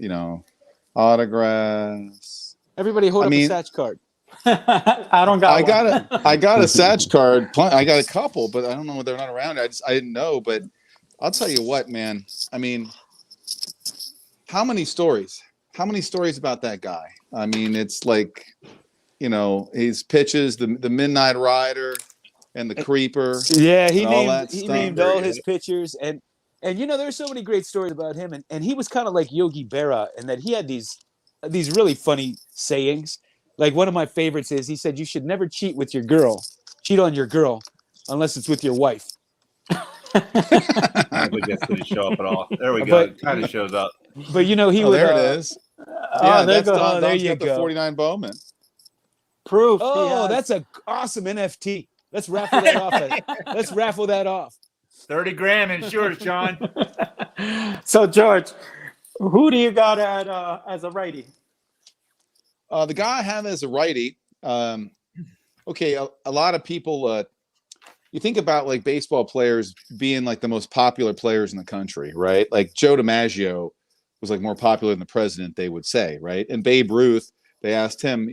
Speaker 4: autographs.
Speaker 3: Everybody hold up a Satch card.
Speaker 2: I don't got.
Speaker 4: I got a Satch card. I got a couple, but I don't know whether they're not around. I didn't know, but I'll tell you what, man. I mean, how many stories? How many stories about that guy? I mean, it's like, his pitches, the Midnight Rider and the Creeper.
Speaker 3: Yeah, he
Speaker 4: named
Speaker 3: named all his pitchers, and there's so many great stories about him, and he was kind of like Yogi Berra in that he had these really funny sayings. Like one of my favorites is he said, "You should never cheat on your girl, unless it's with your wife."
Speaker 1: I don't think that's going to show up at all. There we go. It kind of shows up.
Speaker 3: But he would.
Speaker 4: There it is.
Speaker 2: Yeah,
Speaker 4: that's Don.
Speaker 3: There
Speaker 4: Don's
Speaker 3: you
Speaker 4: got
Speaker 3: go.
Speaker 4: the 49 Bowman.
Speaker 2: Proof.
Speaker 3: Oh, that's an awesome NFT. Let's raffle that off. Let's raffle that off.
Speaker 1: 30 grand insurance, John.
Speaker 2: So, George, who do you got as a righty?
Speaker 4: The guy I have as a righty. Okay, a lot of people. You think about like baseball players being like the most popular players in the country, right? Like Joe DiMaggio was like more popular than the president, they would say, right? And Babe Ruth, they asked him,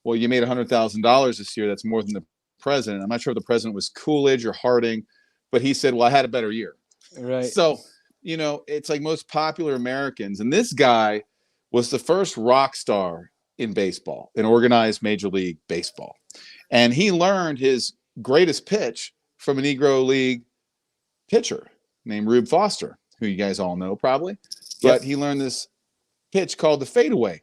Speaker 4: well, you made $100,000 this year. That's more than the president. I'm not sure if the president was Coolidge or Harding, but he said, well, I had a better year.
Speaker 3: Right.
Speaker 4: So, it's like most popular Americans. And this guy was the first rock star in baseball, in organized Major League Baseball. And he learned his greatest pitch from a Negro League pitcher named Rube Foster, who you guys all know probably. But he learned this pitch called the fadeaway.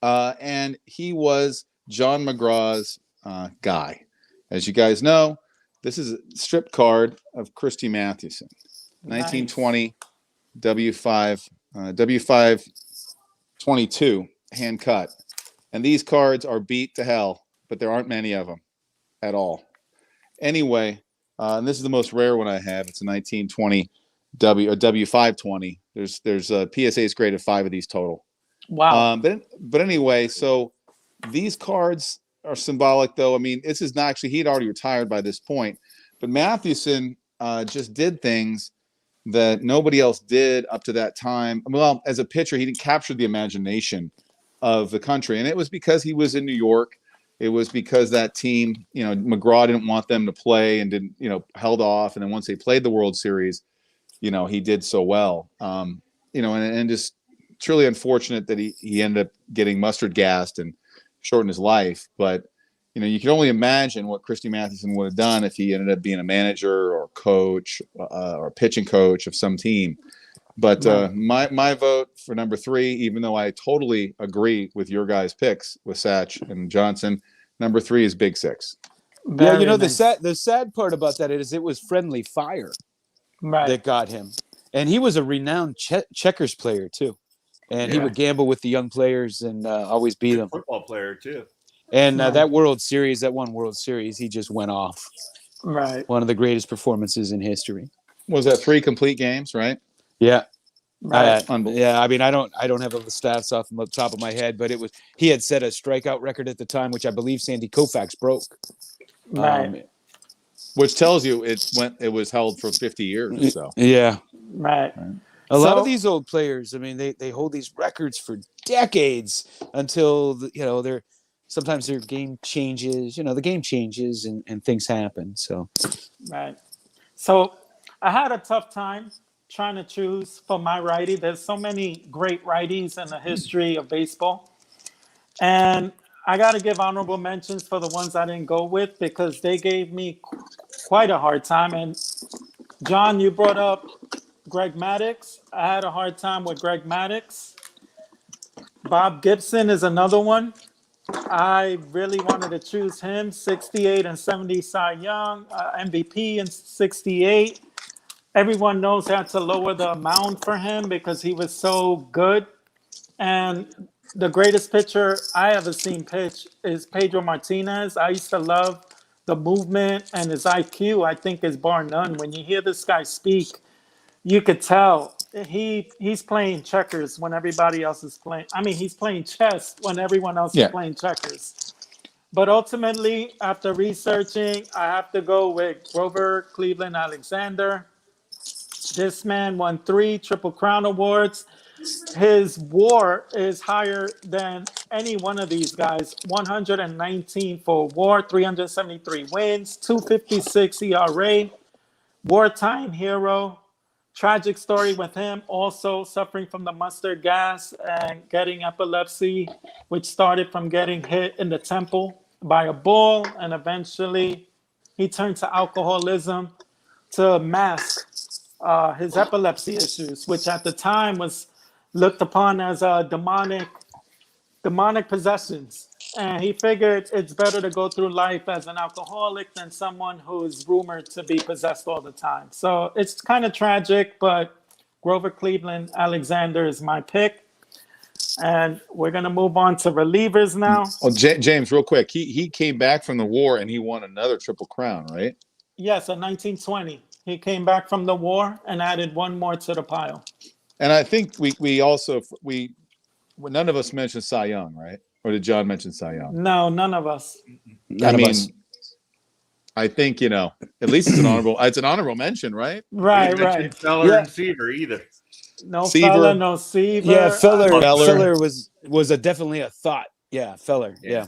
Speaker 4: And he was John McGraw's guy. As you guys know, this is a strip card of Christy Mathewson, 1920 W5 W522 hand cut. And these cards are beat to hell, but there aren't many of them at all. Anyway, and this is the most rare one I have. It's a 1920 W520. There's PSA's graded 5 of these total.
Speaker 2: Wow.
Speaker 4: But anyway, so these cards are symbolic, though. I mean, this is not actually, he'd already retired by this point, but Mathewson just did things that nobody else did up to that time. Well, as a pitcher, he didn't capture the imagination of the country, and it was because he was in New York. It was because that team, McGraw didn't want them to play and didn't, held off. And then once they played the World Series, he did so well. And just truly unfortunate that he ended up getting mustard gassed and shortened his life. But, you can only imagine what Christy Mathewson would have done if he ended up being a manager or coach or a pitching coach of some team. But my vote for number 3, even though I totally agree with your guys' picks with Satch and Johnson, number 3 is Big Six.
Speaker 2: Very nice.
Speaker 3: the sad part about that is it was friendly fire that got him, and he was a renowned checkers player too, and he would gamble with the young players and always beat them.
Speaker 1: Football player too.
Speaker 3: And that World Series, that one World Series, he just went off.
Speaker 2: Right.
Speaker 3: One of the greatest performances in history.
Speaker 4: Was that 3 complete games, right?
Speaker 3: Yeah.
Speaker 2: Right.
Speaker 3: Yeah, I mean, I don't have the stats off the top of my head, but he had set a strikeout record at the time, which I believe Sandy Koufax broke.
Speaker 2: Right.
Speaker 4: Which tells you it was held for 50 years or so.
Speaker 3: Yeah.
Speaker 2: Right.
Speaker 3: A lot of these old players, I mean, they hold these records for decades until sometimes their game changes. The game changes and things happen. So.
Speaker 2: Right. So I had a tough time trying to choose for my righty. There's so many great righties in the history of baseball. And I got to give honorable mentions for the ones I didn't go with because they gave me quite a hard time. And John, you brought up Greg Maddux. I had a hard time with Greg Maddux. Bob Gibson is another one. I really wanted to choose him. 68 and 70 Cy Young, MVP in 68. Everyone knows how to lower the amount for him because he was so good. And the greatest pitcher I ever seen pitch is Pedro Martinez. I used to love the movement and his IQ, I think, is bar none. When you hear this guy speak, you could tell he's playing checkers when everybody else is playing. I mean, he's playing chess when everyone else is playing checkers. But ultimately, after researching, I have to go with Grover Cleveland Alexander. This man won 3 Triple Crown awards. His WAR is higher than any one of these guys. 119 for WAR, 373 wins, 256 ERA. Wartime hero. Tragic story with him, also suffering from the mustard gas and getting epilepsy, which started from getting hit in the temple by a bull, and eventually he turned to alcoholism to mask his epilepsy issues, which at the time was looked upon as demonic possessions. And he figured it's better to go through life as an alcoholic than someone who is rumored to be possessed all the time. So it's kind of tragic, but Grover Cleveland Alexander is my pick. And we're going to move on to relievers now.
Speaker 4: Oh, James, real quick. He came back from the war and he won another Triple Crown, right?
Speaker 2: Yes, in 1920. He came back from the war and added one more to the pile.
Speaker 4: And I think we also none of us mentioned Cy Young, right? Or did John mention Cy Young?
Speaker 2: No, none of us.
Speaker 4: I think, at least it's an honorable mention, right?
Speaker 2: Right.
Speaker 1: Feller and Seaver either.
Speaker 2: No
Speaker 4: Seaver.
Speaker 2: Feller, no Seaver.
Speaker 3: Yeah, Feller was definitely a thought. Yeah, Feller. Yeah.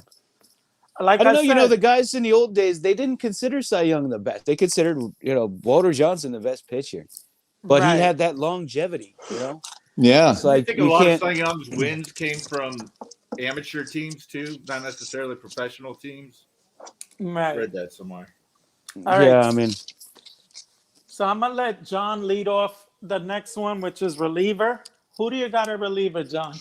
Speaker 2: Like
Speaker 3: I don't know,
Speaker 2: said,
Speaker 3: the guys in the old days, they didn't consider Cy Young the best. They considered, Walter Johnson the best pitcher. But he had that longevity,
Speaker 4: Yeah.
Speaker 3: It's like
Speaker 1: I think a lot of Cy Young's wins came from amateur teams too, not necessarily professional teams.
Speaker 2: Right.
Speaker 1: I read that somewhere.
Speaker 2: All right.
Speaker 3: Yeah, I mean.
Speaker 2: So I'm going to let John lead off the next one, which is reliever. Who do you got at reliever, John?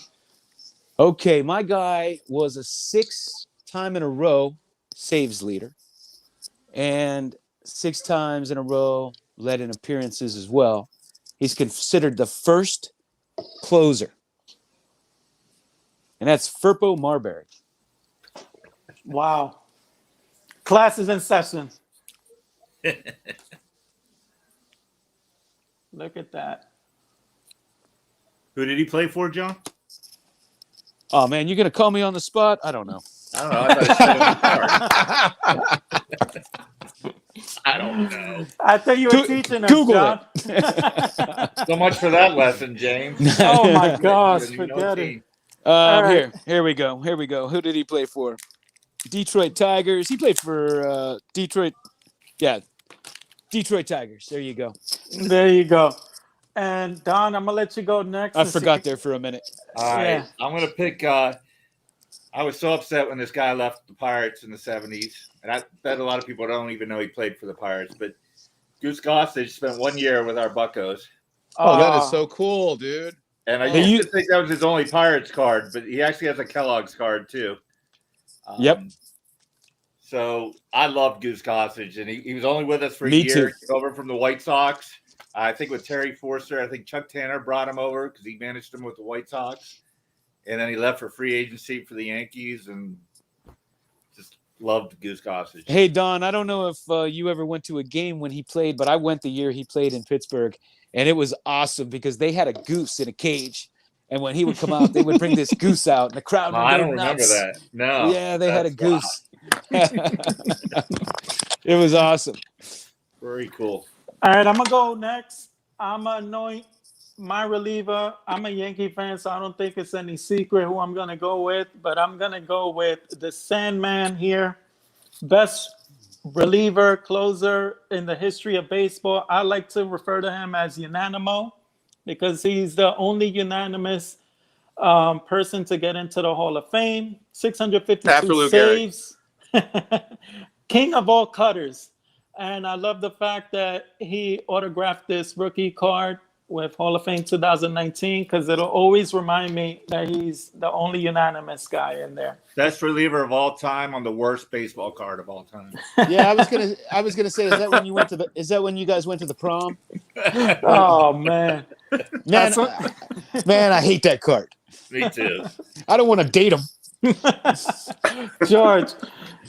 Speaker 3: Okay, my guy was a 6 time in a row saves leader, and 6 times in a row led in appearances as well. He's considered the first closer, and that's Firpo Marbury.
Speaker 2: Wow. Class is in session. Look at that.
Speaker 1: Who did he play for, John?
Speaker 3: Oh man, you're gonna call me on the spot? I don't know.
Speaker 1: I don't know. I thought it said on the card. I don't know.
Speaker 2: I thought you were teaching us,
Speaker 3: Google
Speaker 2: John.
Speaker 1: So much for that lesson, James.
Speaker 2: Oh my gosh,
Speaker 1: You know,
Speaker 2: forget it.
Speaker 1: team.
Speaker 2: All right.
Speaker 3: Here we go. Who did he play for? Detroit Tigers. He played for Detroit. Yeah, Detroit Tigers. There you go.
Speaker 2: There you go. And Don, I'm gonna let you go next.
Speaker 3: I forgot there for a minute.
Speaker 1: All right.
Speaker 2: Yeah.
Speaker 1: I'm going to pick. I was so upset when this guy left the Pirates in the 70s. And I bet a lot of people don't even know he played for the Pirates. But Goose Gossage spent 1 year with our Buccos.
Speaker 4: Oh, that is so cool, dude.
Speaker 1: And I
Speaker 2: Oh.
Speaker 1: used to think that was his only Pirates card, but he actually has a Kellogg's card too.
Speaker 3: Yep.
Speaker 1: So I love Goose Gossage, and he was only with us for a
Speaker 3: Me
Speaker 1: year.
Speaker 3: too.
Speaker 1: He came over from the White Sox. I think with Terry Forster, I think Chuck Tanner brought him over because he managed him with the White Sox. And then he left for free agency for the Yankees, and just loved Goose Gossage.
Speaker 3: Hey Don, I don't know if you ever went to a game when he played, but I went the year he played in Pittsburgh, and it was awesome because they had a goose in a cage, and when he would come out, they would bring this goose out, and the crowd would
Speaker 1: I
Speaker 3: go
Speaker 1: don't remember
Speaker 3: nuts.
Speaker 1: that. No.
Speaker 3: Yeah, they had a
Speaker 1: That's
Speaker 3: goose. It was awesome.
Speaker 1: Very cool.
Speaker 2: All right, I'm gonna go next. I'm gonna anoint my reliever. I'm a Yankee fan, so I don't think it's any secret who I'm gonna go with, but I'm gonna go with the Sandman here. Best reliever, closer in the history of baseball. I like to refer to him as Unanimo because he's the only unanimous person to get into the Hall of Fame. 652
Speaker 6: After Lou Gehrig.
Speaker 2: saves. King of all cutters. And I love the fact that he autographed this rookie card with Hall of Fame 2019 because it'll always remind me that he's the only unanimous guy in there.
Speaker 1: Best reliever of all time on the worst baseball card of all time.
Speaker 3: Yeah, I was gonna say, is that when you went to the? Is that when you guys went to the prom?
Speaker 2: Oh man,
Speaker 3: Man, man, I hate that card.
Speaker 1: Me too.
Speaker 3: I don't want to date him.
Speaker 2: George,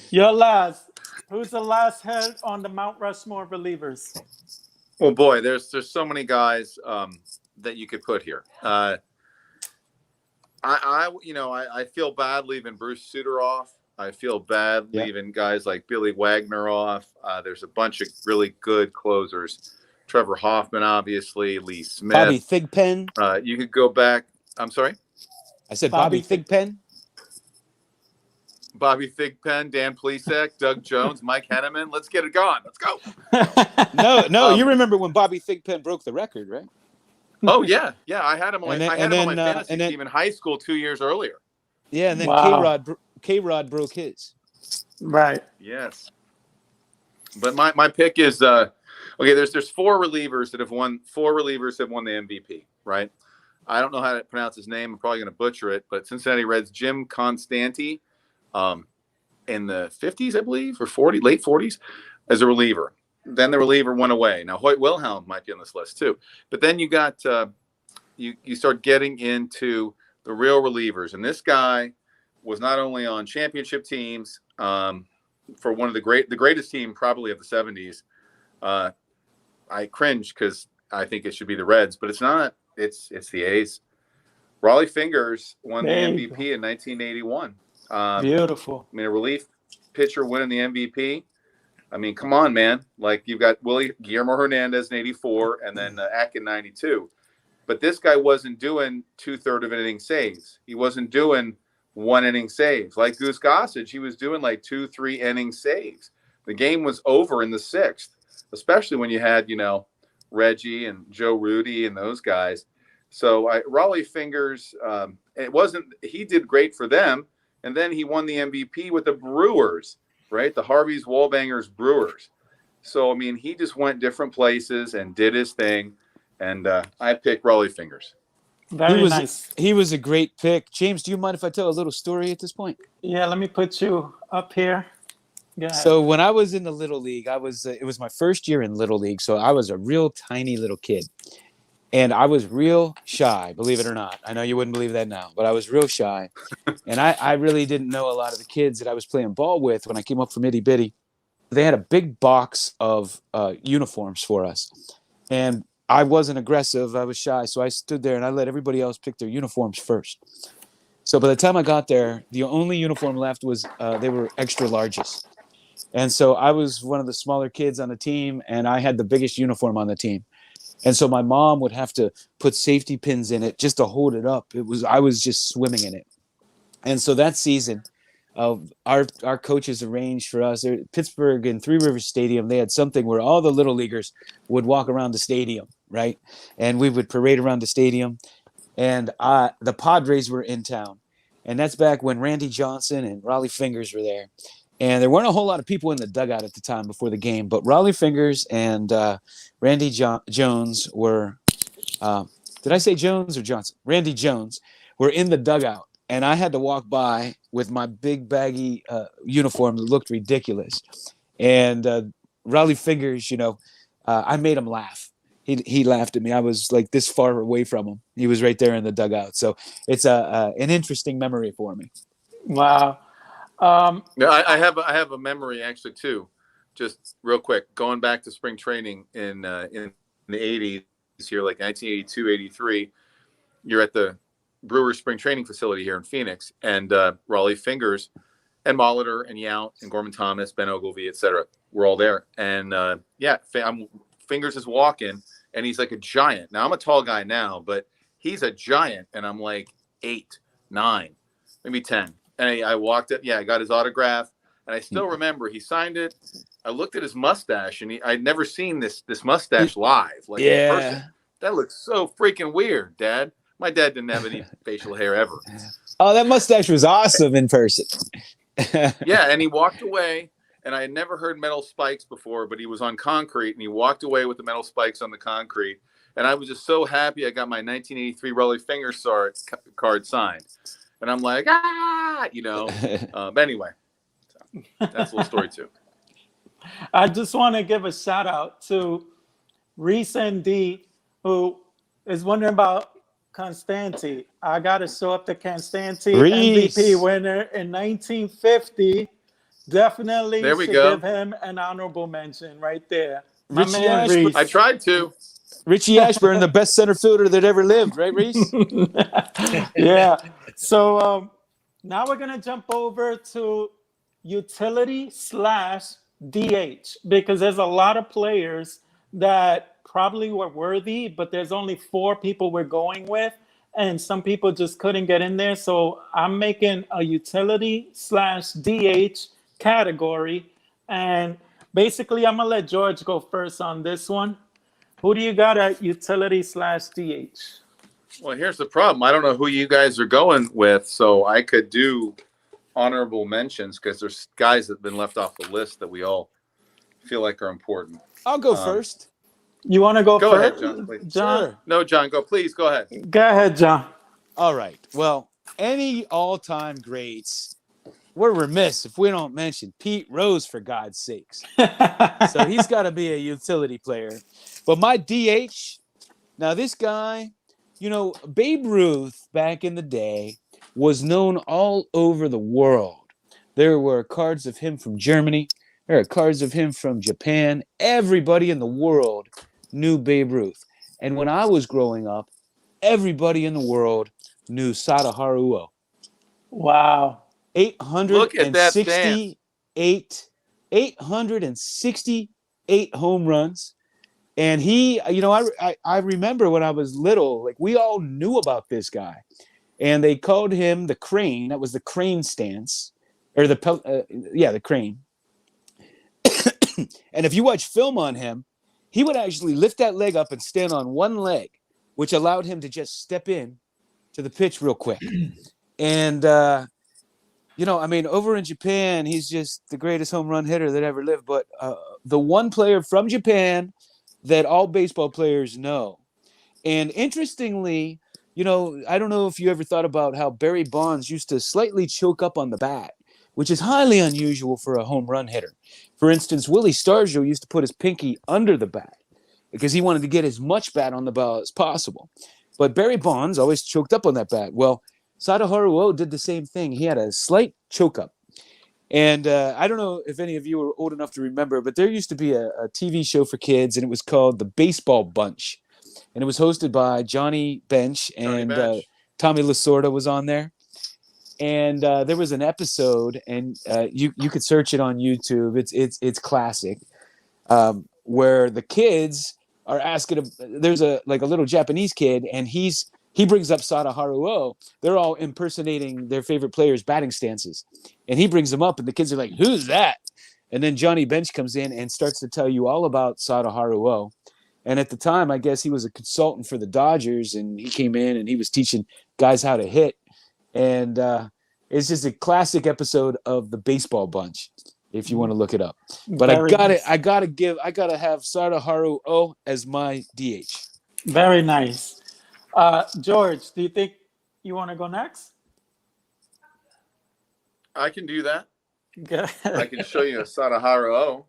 Speaker 2: you're last. Who's the last head on the Mount Rushmore relievers?
Speaker 6: Well, boy, there's so many guys that you could put here. I feel bad leaving Bruce Sutter off. I feel bad leaving guys like Billy Wagner off. There's a bunch of really good closers. Trevor Hoffman, obviously, Lee Smith.
Speaker 3: Bobby Thigpen.
Speaker 6: You could go back. I'm sorry?
Speaker 3: I said Bobby Thigpen.
Speaker 6: Bobby Thigpen, Dan Plesac, Doug Jones, Mike Henneman. Let's get it going. Let's go.
Speaker 3: No, you remember when Bobby Thigpen broke the record, right?
Speaker 6: Oh, yeah. Yeah, I had him on,
Speaker 3: And then-
Speaker 6: I had
Speaker 3: and
Speaker 6: him on
Speaker 3: then,
Speaker 6: my fantasy
Speaker 3: and then-
Speaker 6: team in high school 2 years earlier.
Speaker 3: Yeah, and then
Speaker 2: Wow.
Speaker 3: K-Rod broke his.
Speaker 2: Right.
Speaker 6: Yes. But my pick is okay, there's four relievers have won the MVP, right? I don't know how to pronounce his name. I'm probably going to butcher it, but Cincinnati Reds Jim Constanti in the 50s, I believe, or late 40s as a reliever. Then the reliever went away. Now Hoyt Wilhelm might be on this list too. But then you got you start getting into the real relievers, and this guy was not only on championship teams for one of the greatest team probably of the 70s. I cringe because I think it should be the Reds, but it's not. It's the A's. Raleigh Fingers won the
Speaker 2: There you
Speaker 6: MVP in 1981.
Speaker 2: Beautiful.
Speaker 6: I mean, a relief pitcher winning the MVP. I mean, come on, man. Like, you've got Guillermo Hernandez in 84 and then Ack in 92. But this guy wasn't doing 2/3 of an inning saves. He wasn't doing 1 inning saves. Like Goose Gossage, he was doing like 2-3 inning saves. The game was over in the 6th, especially when you had, Reggie and Joe Rudy and those guys. So Raleigh Fingers, he did great for them. And then he won the MVP with the Brewers, right? The Harveys, Wallbangers, Brewers. So, I mean, he just went different places and did his thing. And I picked Raleigh Fingers.
Speaker 2: Very nice.
Speaker 3: He was a great pick. James, do you mind if I tell a little story at this point?
Speaker 2: Yeah, let me put you up here. Go ahead.
Speaker 3: So when I was in the Little League, it was my first year in Little League. So I was a real tiny little kid. And I was real shy, believe it or not. I know you wouldn't believe that now, but I was real shy. And I really didn't know a lot of the kids that I was playing ball with when I came up from itty bitty. They had a big box of uniforms for us. And I wasn't aggressive. I was shy. So I stood there and I let everybody else pick their uniforms first. So by the time I got there, the only uniform left was they were extra larges. And so I was one of the smaller kids on the team, and I had the biggest uniform on the team. And so my mom would have to put safety pins in it just to hold it up. I was just swimming in it. And so that season, our coaches arranged for us, Pittsburgh and Three Rivers Stadium, they had something where all the little leaguers would walk around the stadium, right? And we would parade around the stadium. And the Padres were in town. And that's back when Randy Johnson and Raleigh Fingers were there. And there weren't a whole lot of people in the dugout at the time before the game, but Raleigh Fingers and Randy Jones were, did I say Jones or Johnson? Randy Jones were in the dugout. And I had to walk by with my big baggy uniform that looked ridiculous. And Raleigh Fingers, I made him laugh. He laughed at me. I was like this far away from him. He was right there in the dugout. So it's an interesting memory for me.
Speaker 2: Wow.
Speaker 6: Yeah, I have a memory actually too. Just real quick, going back to spring training in the 80s here, like 1982, 83. You're at the Brewers spring training facility here in Phoenix, and Raleigh Fingers and Molitor and Yount and Gorman Thomas, Ben Ogilvy, etc. We're all there, and Fingers is walking, and he's like a giant. Now I'm a tall guy now, but he's a giant, and I'm like 8, 9, maybe 10. And I walked up, I got his autograph, and I still remember he signed it. I looked at his mustache, and I'd never seen this mustache live, like in person. That looks so freaking weird, Dad. My dad didn't have any facial hair ever.
Speaker 3: Oh, that mustache was awesome in person.
Speaker 6: Yeah, and he walked away, and I had never heard metal spikes before, but he was on concrete, and he walked away with the metal spikes on the concrete. And I was just so happy I got my 1983 Raleigh Fingers card signed. And I'm like, but anyway, so that's a little story too.
Speaker 2: I just want to give a shout out to Reese and D, who is wondering about Constanti. I got to show up to Constanti,
Speaker 3: Reese.
Speaker 2: MVP winner in 1950. Definitely
Speaker 6: There we
Speaker 2: should
Speaker 6: go.
Speaker 2: give him an honorable mention right there.
Speaker 3: Richie
Speaker 2: My man,
Speaker 3: Ashburn.
Speaker 2: Reese.
Speaker 6: I tried to.
Speaker 3: Richie Ashburn, the best center fielder that ever lived, right, Reese?
Speaker 2: Yeah. So now we're going to jump over to utility/DH, because there's a lot of players that probably were worthy, but there's only 4 people we're going with, and some people just couldn't get in there. So I'm making a utility/DH category, and basically I'm gonna let George go first on this one. Who do you got at utility/DH?
Speaker 6: Well, here's the problem. I don't know who you guys are going with, so I could do honorable mentions because there's guys that have been left off the list that we all feel like are important.
Speaker 3: I'll go first.
Speaker 2: You want to go
Speaker 6: Go
Speaker 2: first,
Speaker 6: ahead, John, please.
Speaker 2: John?
Speaker 3: Sure.
Speaker 6: No, John, go. Please, go ahead.
Speaker 2: Go ahead, John.
Speaker 3: All right. Well, any all-time greats, we're remiss if we don't mention Pete Rose, for God's sakes. So he's got to be a utility player. But my DH, now this guy, Babe Ruth back in the day was known all over the world. There were cards of him from Germany. There are cards of him from Japan. Everybody in the world knew Babe Ruth. And when I was growing up, everybody in the world knew Sadaharu Uo.
Speaker 2: Wow.
Speaker 3: 868 home runs. And he, I remember when I was little, like we all knew about this guy. And they called him the Crane. That was the Crane stance. Or the Crane. And if you watch film on him, he would actually lift that leg up and stand on one leg, which allowed him to just step in to the pitch real quick. And, over in Japan, he's just the greatest home run hitter that ever lived. But the one player from Japan that all baseball players know. And interestingly, I don't know if you ever thought about how Barry Bonds used to slightly choke up on the bat which is highly unusual for a home run hitter. For instance, Willie Stargell used to put his pinky under the bat because he wanted to get as much bat on the ball as possible. But Barry Bonds always choked up on that bat. Well, Sadaharu Oh did the same thing. He had a slight choke up. And I don't know if any of you are old enough to remember, but there used to be a TV show for kids, and it was called The Baseball Bunch. And it was hosted by Johnny Bench, and Tommy Lasorda was on there. And there was an episode, and you could search it on YouTube. It's classic, where the kids are asking him. There's a little Japanese kid, and he brings up Sadaharu Oh. They're all impersonating their favorite players' batting stances, and he brings them up, and the kids are like, "Who's that?" And then Johnny Bench comes in and starts to tell you all about Sadaharu Oh. And at the time, I guess he was a consultant for the Dodgers, and he came in and he was teaching guys how to hit. And it's just a classic episode of The Baseball Bunch, if you want to look it up. But I gotta have Sadaharu Oh as my DH.
Speaker 2: Very nice. George, do you think you want to go next?
Speaker 6: I can do that.
Speaker 2: Good.
Speaker 6: I can show you a Sadaharu Oh,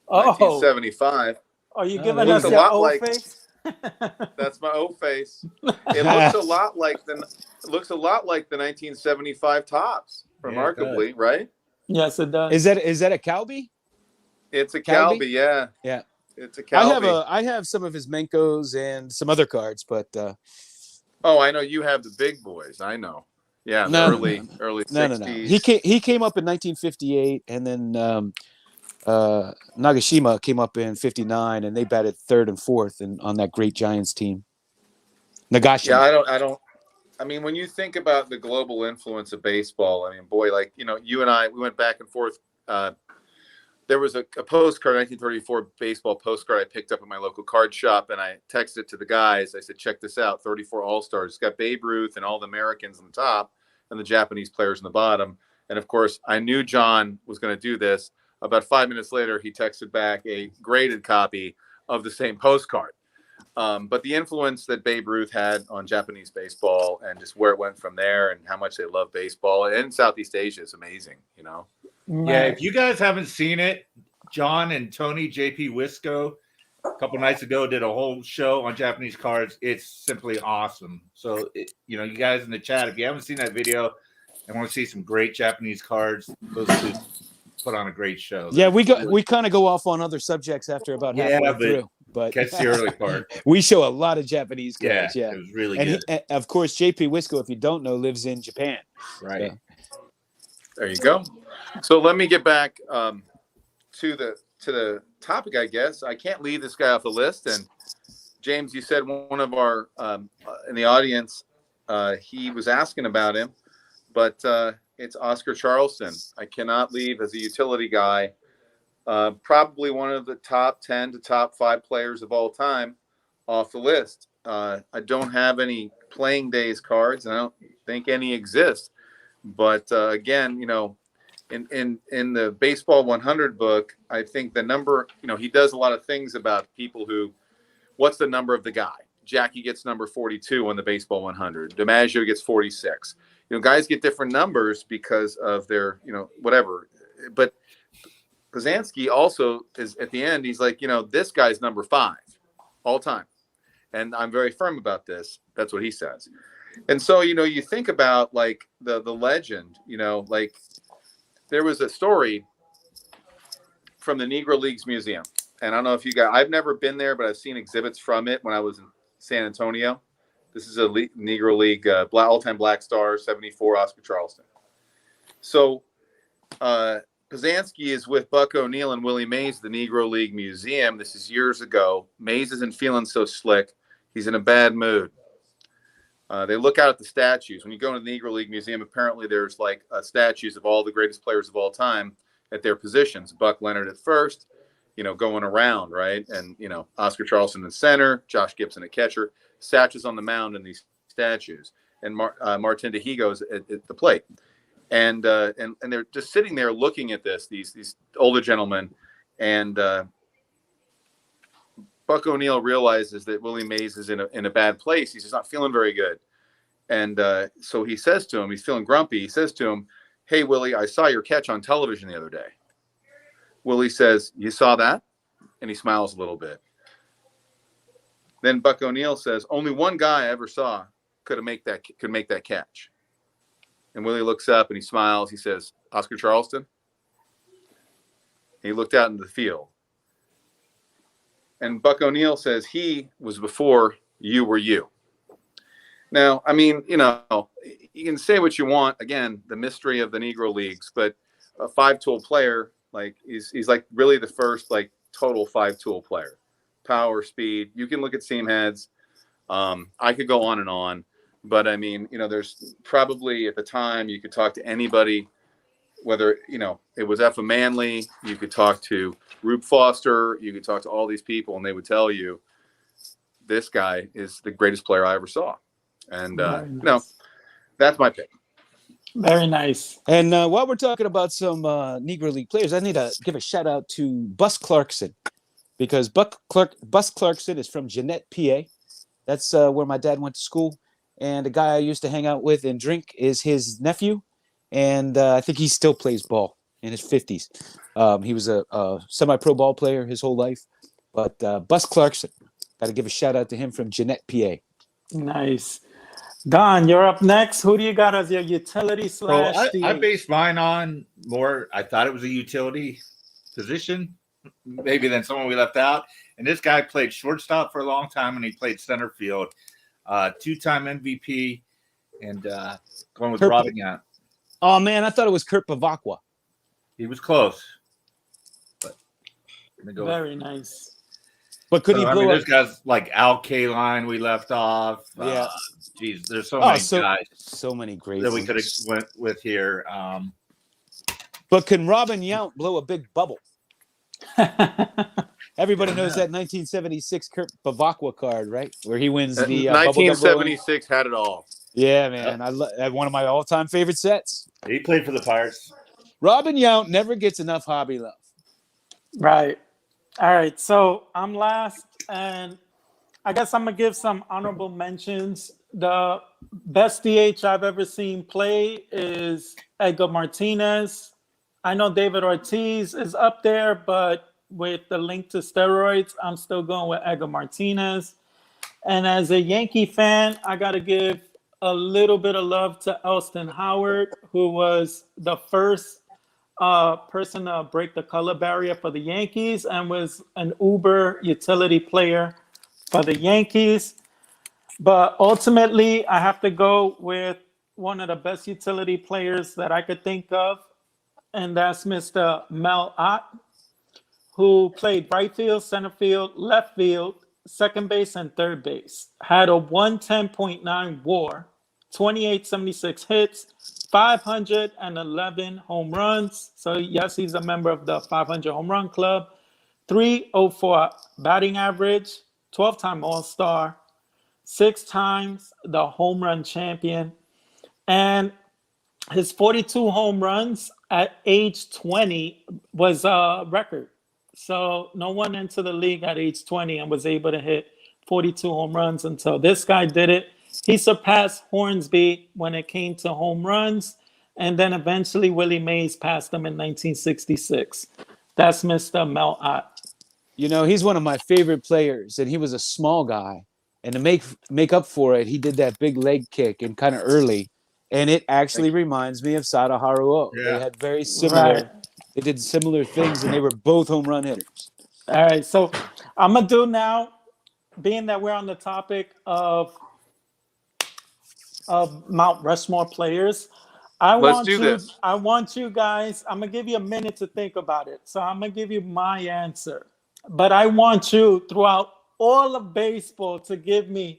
Speaker 2: Oh,
Speaker 6: 1975.
Speaker 2: are you
Speaker 3: Oh,
Speaker 2: giving
Speaker 6: it
Speaker 2: us
Speaker 6: looks a
Speaker 2: your
Speaker 6: lot
Speaker 2: O
Speaker 6: like-
Speaker 2: face?
Speaker 6: That's my O face. It looks a lot like the 1975 tops, remarkably, right?
Speaker 2: Yes, it does.
Speaker 3: Is that a Calby?
Speaker 6: It's a
Speaker 3: Calby?
Speaker 6: Calby, yeah.
Speaker 3: Yeah.
Speaker 6: It's a Calby.
Speaker 3: I have some of his Menkos and some other cards, but
Speaker 6: Oh, I know you have the big boys. I know. Yeah,
Speaker 3: No,
Speaker 6: early 60s.
Speaker 3: no. He came up in 1958, and then Nagashima came up in 59, and they batted third and fourth on that great Giants team. Nagashima.
Speaker 6: Yeah, I mean, when you think about the global influence of baseball, I mean, boy, like, you and I, we went back and forth. There was a postcard, 1934 baseball postcard I picked up at my local card shop, and I texted it to the guys. I said, check this out, 34 All-Stars. It's got Babe Ruth and all the Americans on the top and the Japanese players on the bottom. And, of course, I knew John was going to do this. About 5 minutes later, he texted back a graded copy of the same postcard. But the influence that Babe Ruth had on Japanese baseball and just where it went from there and how much they love baseball and Southeast Asia is amazing,
Speaker 1: Yeah, if you guys haven't seen it, John and Tony JP Wisco a couple nights ago did a whole show on Japanese cards. It's simply awesome. So, you guys in the chat, if you haven't seen that video and want to see some great Japanese cards, those two put on a great show.
Speaker 3: Yeah, we kind of go off on other subjects after about halfway through. But
Speaker 1: catch the early part.
Speaker 3: We show a lot of Japanese cards. Yeah,
Speaker 1: it was really
Speaker 3: and
Speaker 1: good.
Speaker 3: And of course, JP Wisco, if you don't know, lives in Japan.
Speaker 1: Right.
Speaker 3: So.
Speaker 6: There you go. So let me get back to the topic, I guess. I can't leave this guy off the list. And James, you said one of our in the audience, he was asking about him, but it's Oscar Charleston. I cannot leave as a utility guy. Probably one of the top 10 to top 5 players of all time off the list. I don't have any playing days cards, and I don't think any exist. But again, in the Baseball 100 book, I think the number, he does a lot of things about people who, what's the number of the guy? Jackie gets number 42 on the Baseball 100. DiMaggio gets 46. Guys get different numbers because of their, whatever. But Kazansky also is at the end. He's like, this guy's number 5 all time. And I'm very firm about this. That's what he says. And so, you think about like the legend, like there was a story from the Negro Leagues Museum. And I don't know if you guys, I've never been there, but I've seen exhibits from it when I was in San Antonio. This is a Negro League all-time Black Star, 74 Oscar Charleston. So Kazansky is with Buck O'Neill and Willie Mays at the Negro League Museum. This is years ago. Mays isn't feeling so slick. He's in a bad mood. They look out at the statues. When you go to the Negro League Museum, apparently there's like statues of all the greatest players of all time at their positions. Buck Leonard at first, going around, right? And, Oscar Charleston in center, Josh Gibson at catcher, statues on the mound in these statues, and Martin Dehigo's at the plate. And they're just sitting there looking at these older gentlemen, and Buck O'Neill realizes that Willie Mays is in a bad place. He's just not feeling very good. And so he says to him, he's feeling grumpy. He says to him, "Hey, Willie, I saw your catch on television the other day." Willie says, "You saw that?" And he smiles a little bit. Then Buck O'Neill says, "Only one guy I ever saw could make that catch." And Willie looks up and he smiles. He says, "Oscar Charleston?" He looked out into the field. And Buck O'Neill says, "He was before you were you." Now, I mean, you can say what you want. Again, the mystery of the Negro Leagues, but a 5-tool player, like he's like really the first like total 5-tool player. Power, speed. You can look at seam heads. I could go on and on, but I mean, there's probably at the time you could talk to anybody, whether it was Effa Manley, you could talk to Rube Foster, you could talk to all these people, and they would tell you this guy is the greatest player I ever saw. And
Speaker 2: nice.
Speaker 6: That's my pick.
Speaker 2: Very nice.
Speaker 3: And while we're talking about some Negro League players, I need to give a shout out to Bus Clarkson, because Bus Clarkson is from Jeanette, PA. That's where my dad went to school. And the guy I used to hang out with and drink is his nephew. And I think he still plays ball in his 50s. He was a semi-pro ball player his whole life. But Bus Clarkson, got to give a shout out to him from Jeanette, PA.
Speaker 2: Nice. Don, you're up next. Who do you got as your utility
Speaker 1: So
Speaker 2: slash
Speaker 1: I
Speaker 2: DH?
Speaker 1: based mine on more. I thought it was a utility position, maybe than someone we left out. And this guy played shortstop for a long time, and he played center field. 2-time MVP, and going with Robin Yount.
Speaker 3: Oh, man, I thought it was Kurt Bavacqua.
Speaker 1: He was close. But
Speaker 2: Very nice.
Speaker 3: But could he blow up?
Speaker 1: There's guys like Al Kaline we left off.
Speaker 3: Yeah.
Speaker 1: Geez, there's so many guys.
Speaker 3: So many great
Speaker 1: that we
Speaker 3: ones.
Speaker 1: could have went with here.
Speaker 3: But can Robin Yount blow a big bubble? Everybody knows that 1976 Kurt Bavacqua card, right? Where he wins the
Speaker 6: 1976 had it all.
Speaker 3: Yeah, man. I one of my all-time favorite sets.
Speaker 1: He played for the Pirates.
Speaker 3: Robin Yount never gets enough hobby love.
Speaker 2: Right. All right. So I'm last, and I guess I'm going to give some honorable mentions. The best DH I've ever seen play is Edgar Martinez. I know David Ortiz is up there, but with the link to steroids, I'm still going with Edgar Martinez. And as a Yankee fan, I got to give a little bit of love to Elston Howard, who was the first person to break the color barrier for the Yankees and was an uber utility player for the Yankees. But ultimately, I have to go with one of the best utility players that I could think of, and that's Mr. Mel Ott, who played right field, center field, left field, second base, and third base. Had a 110.9 WAR, 2876 hits, 511 home runs. So yes, he's a member of the 500 home run club. 304 batting average, 12-time All-Star, 6 times the home run champion, and his 42 home runs at age 20 was a record. So no one entered the league at age 20 and was able to hit 42 home runs until this guy did it. He surpassed Hornsby when it came to home runs, and then eventually Willie Mays passed him in 1966. That's Mr. Mel Ott.
Speaker 3: You know, he's one of my favorite players, and he was a small guy. And to make up for it, he did that big leg kick and kind of early. And it actually reminds me of Sada Haruo.
Speaker 1: Yeah.
Speaker 3: They had very similar.
Speaker 2: Right.
Speaker 3: They did similar things, and they were both home run hitters.
Speaker 2: All right, so I'm gonna do now, being that we're on the topic of Mount Rushmore players. I want you guys. I'm gonna give you a minute to think about it. So I'm gonna give you my answer, but I want you throughout all of baseball to give me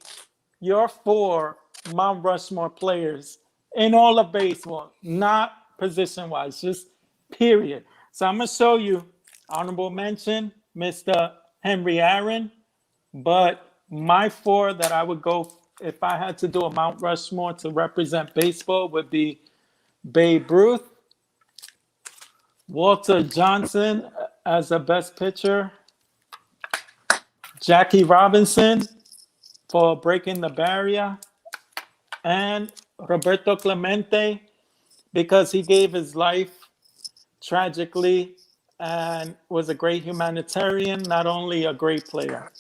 Speaker 2: your 4 Mount Rushmore players in all of baseball, not position-wise, just period. So I'm going to show you honorable mention, Mr. Henry Aaron, but my 4 that I would go if I had to do a Mount Rushmore to represent baseball would be Babe Ruth, Walter Johnson as the best pitcher, Jackie Robinson for breaking the barrier, and Roberto Clemente because he gave his life tragically and was a great humanitarian, not only a great player.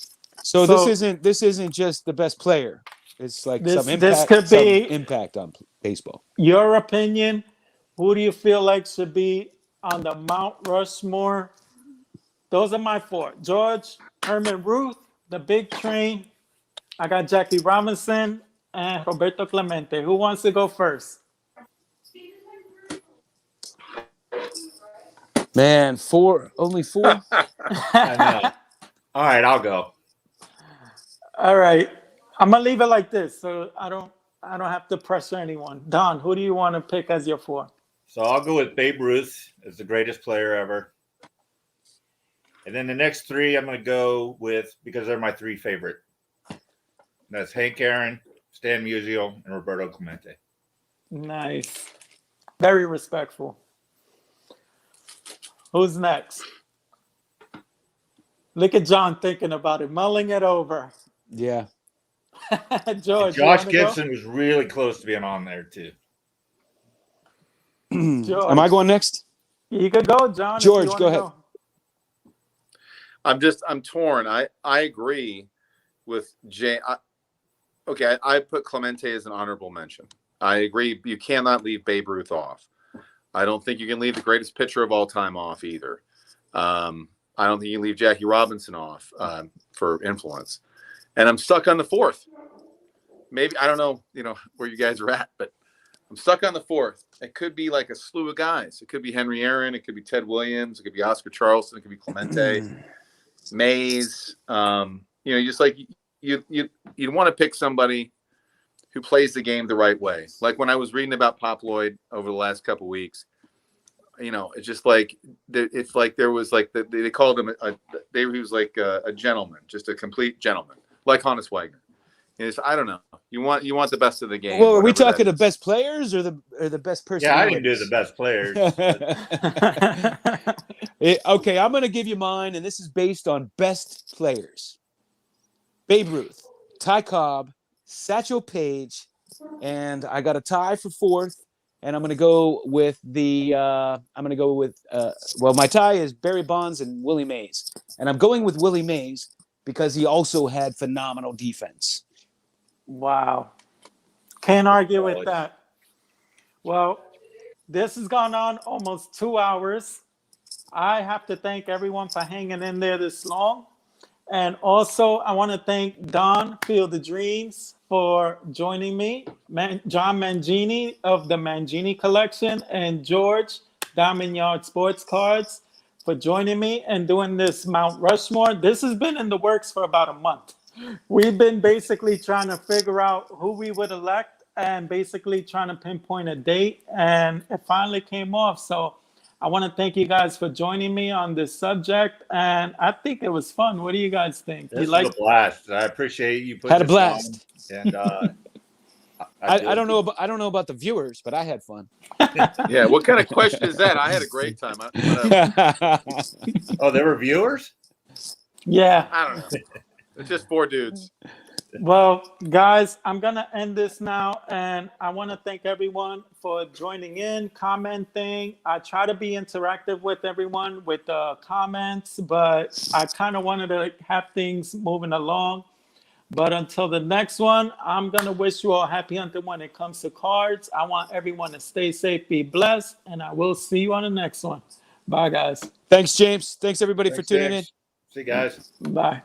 Speaker 3: So
Speaker 2: So
Speaker 3: this isn't just the best player. It's like
Speaker 2: this
Speaker 3: some
Speaker 2: this could be
Speaker 3: impact on baseball.
Speaker 2: your opinion. Who do you feel like should be on the Mount Rushmore? Those are my four: George, Herman Ruth, the Big Train. I got Jackie Robinson and Roberto Clemente. Who wants to go first?
Speaker 3: Man, only four.
Speaker 1: I know. All right, I'll go.
Speaker 2: All right, I'm gonna leave it like this, so I don't have to pressure anyone. Don, who do you want to pick as your four?
Speaker 1: So I'll go with Babe Ruth as the greatest player ever. And then the next three I'm going to go with because they're my three favorite. That's Hank Aaron, Stan Musial, and Roberto Clemente.
Speaker 2: Nice, very respectful. Who's next? Look at John thinking about it, mulling it over.
Speaker 3: Yeah.
Speaker 2: George,
Speaker 1: Josh Gibson was really close to being on there too.
Speaker 2: George.
Speaker 3: Am I going next?
Speaker 2: You could go, John. if
Speaker 3: George,
Speaker 2: you wanna
Speaker 3: go ahead.
Speaker 6: I'm torn. I agree with Jay. I put Clemente as an honorable mention. I agree. You cannot leave Babe Ruth off. I don't think you can leave the greatest pitcher of all time off either. I don't think you can leave Jackie Robinson off for influence. And I'm stuck on the fourth. Maybe, I don't know, where you guys are at, but I'm stuck on the fourth. It could be like a slew of guys. It could be Henry Aaron. It could be Ted Williams. It could be Oscar Charleston. It could be Clemente, Mays. Just like you'd want to pick somebody who plays the game the right way. Like when I was reading about Pop Lloyd over the last couple of weeks, it's just like it's like there was like they called him he was like a gentleman, just a complete gentleman, like Honus Wagner. I don't know. You want the best of the game.
Speaker 3: Well, are we talking the best players or the best person?
Speaker 1: Yeah, I didn't do the best players.
Speaker 3: Okay, I'm going to give you mine, and this is based on best players. Babe Ruth, Ty Cobb, Satchel Paige, and I got a tie for fourth. And I'm going to go with my tie is Barry Bonds and Willie Mays. And I'm going with Willie Mays because he also had phenomenal defense.
Speaker 2: Wow. Can't argue with that. Well, this has gone on almost 2 hours. I have to thank everyone for hanging in there this long. And also, I want to thank Don Field the Dreams for joining me, John Mangini of the Mangini Collection, and George Diamond Yard Sports Cards for joining me and doing this Mount Rushmore. This has been in the works for about a month. We've been basically trying to figure out who we would elect and basically trying to pinpoint a date, and it finally came off. So I want to thank you guys for joining me on this subject, and I think it was fun. What do you guys think?
Speaker 1: This was a blast. I appreciate you putting
Speaker 3: Had a blast.
Speaker 1: And
Speaker 3: I don't know about the viewers, but I had fun.
Speaker 6: Yeah, what kind of question is that? I had a great time.
Speaker 1: Oh, there were viewers?
Speaker 2: Yeah.
Speaker 6: I don't know. It's just four dudes.
Speaker 2: Well, guys, I'm going to end this now, and I want to thank everyone for joining in, commenting. I try to be interactive with everyone with the comments, but I kind of wanted to have things moving along. But until the next one, I'm going to wish you all happy hunting when it comes to cards. I want everyone to stay safe, be blessed, and I will see you on the next one. Bye, guys.
Speaker 3: Thanks, James. Thanks, everybody, for tuning in.
Speaker 1: See you guys.
Speaker 2: Bye.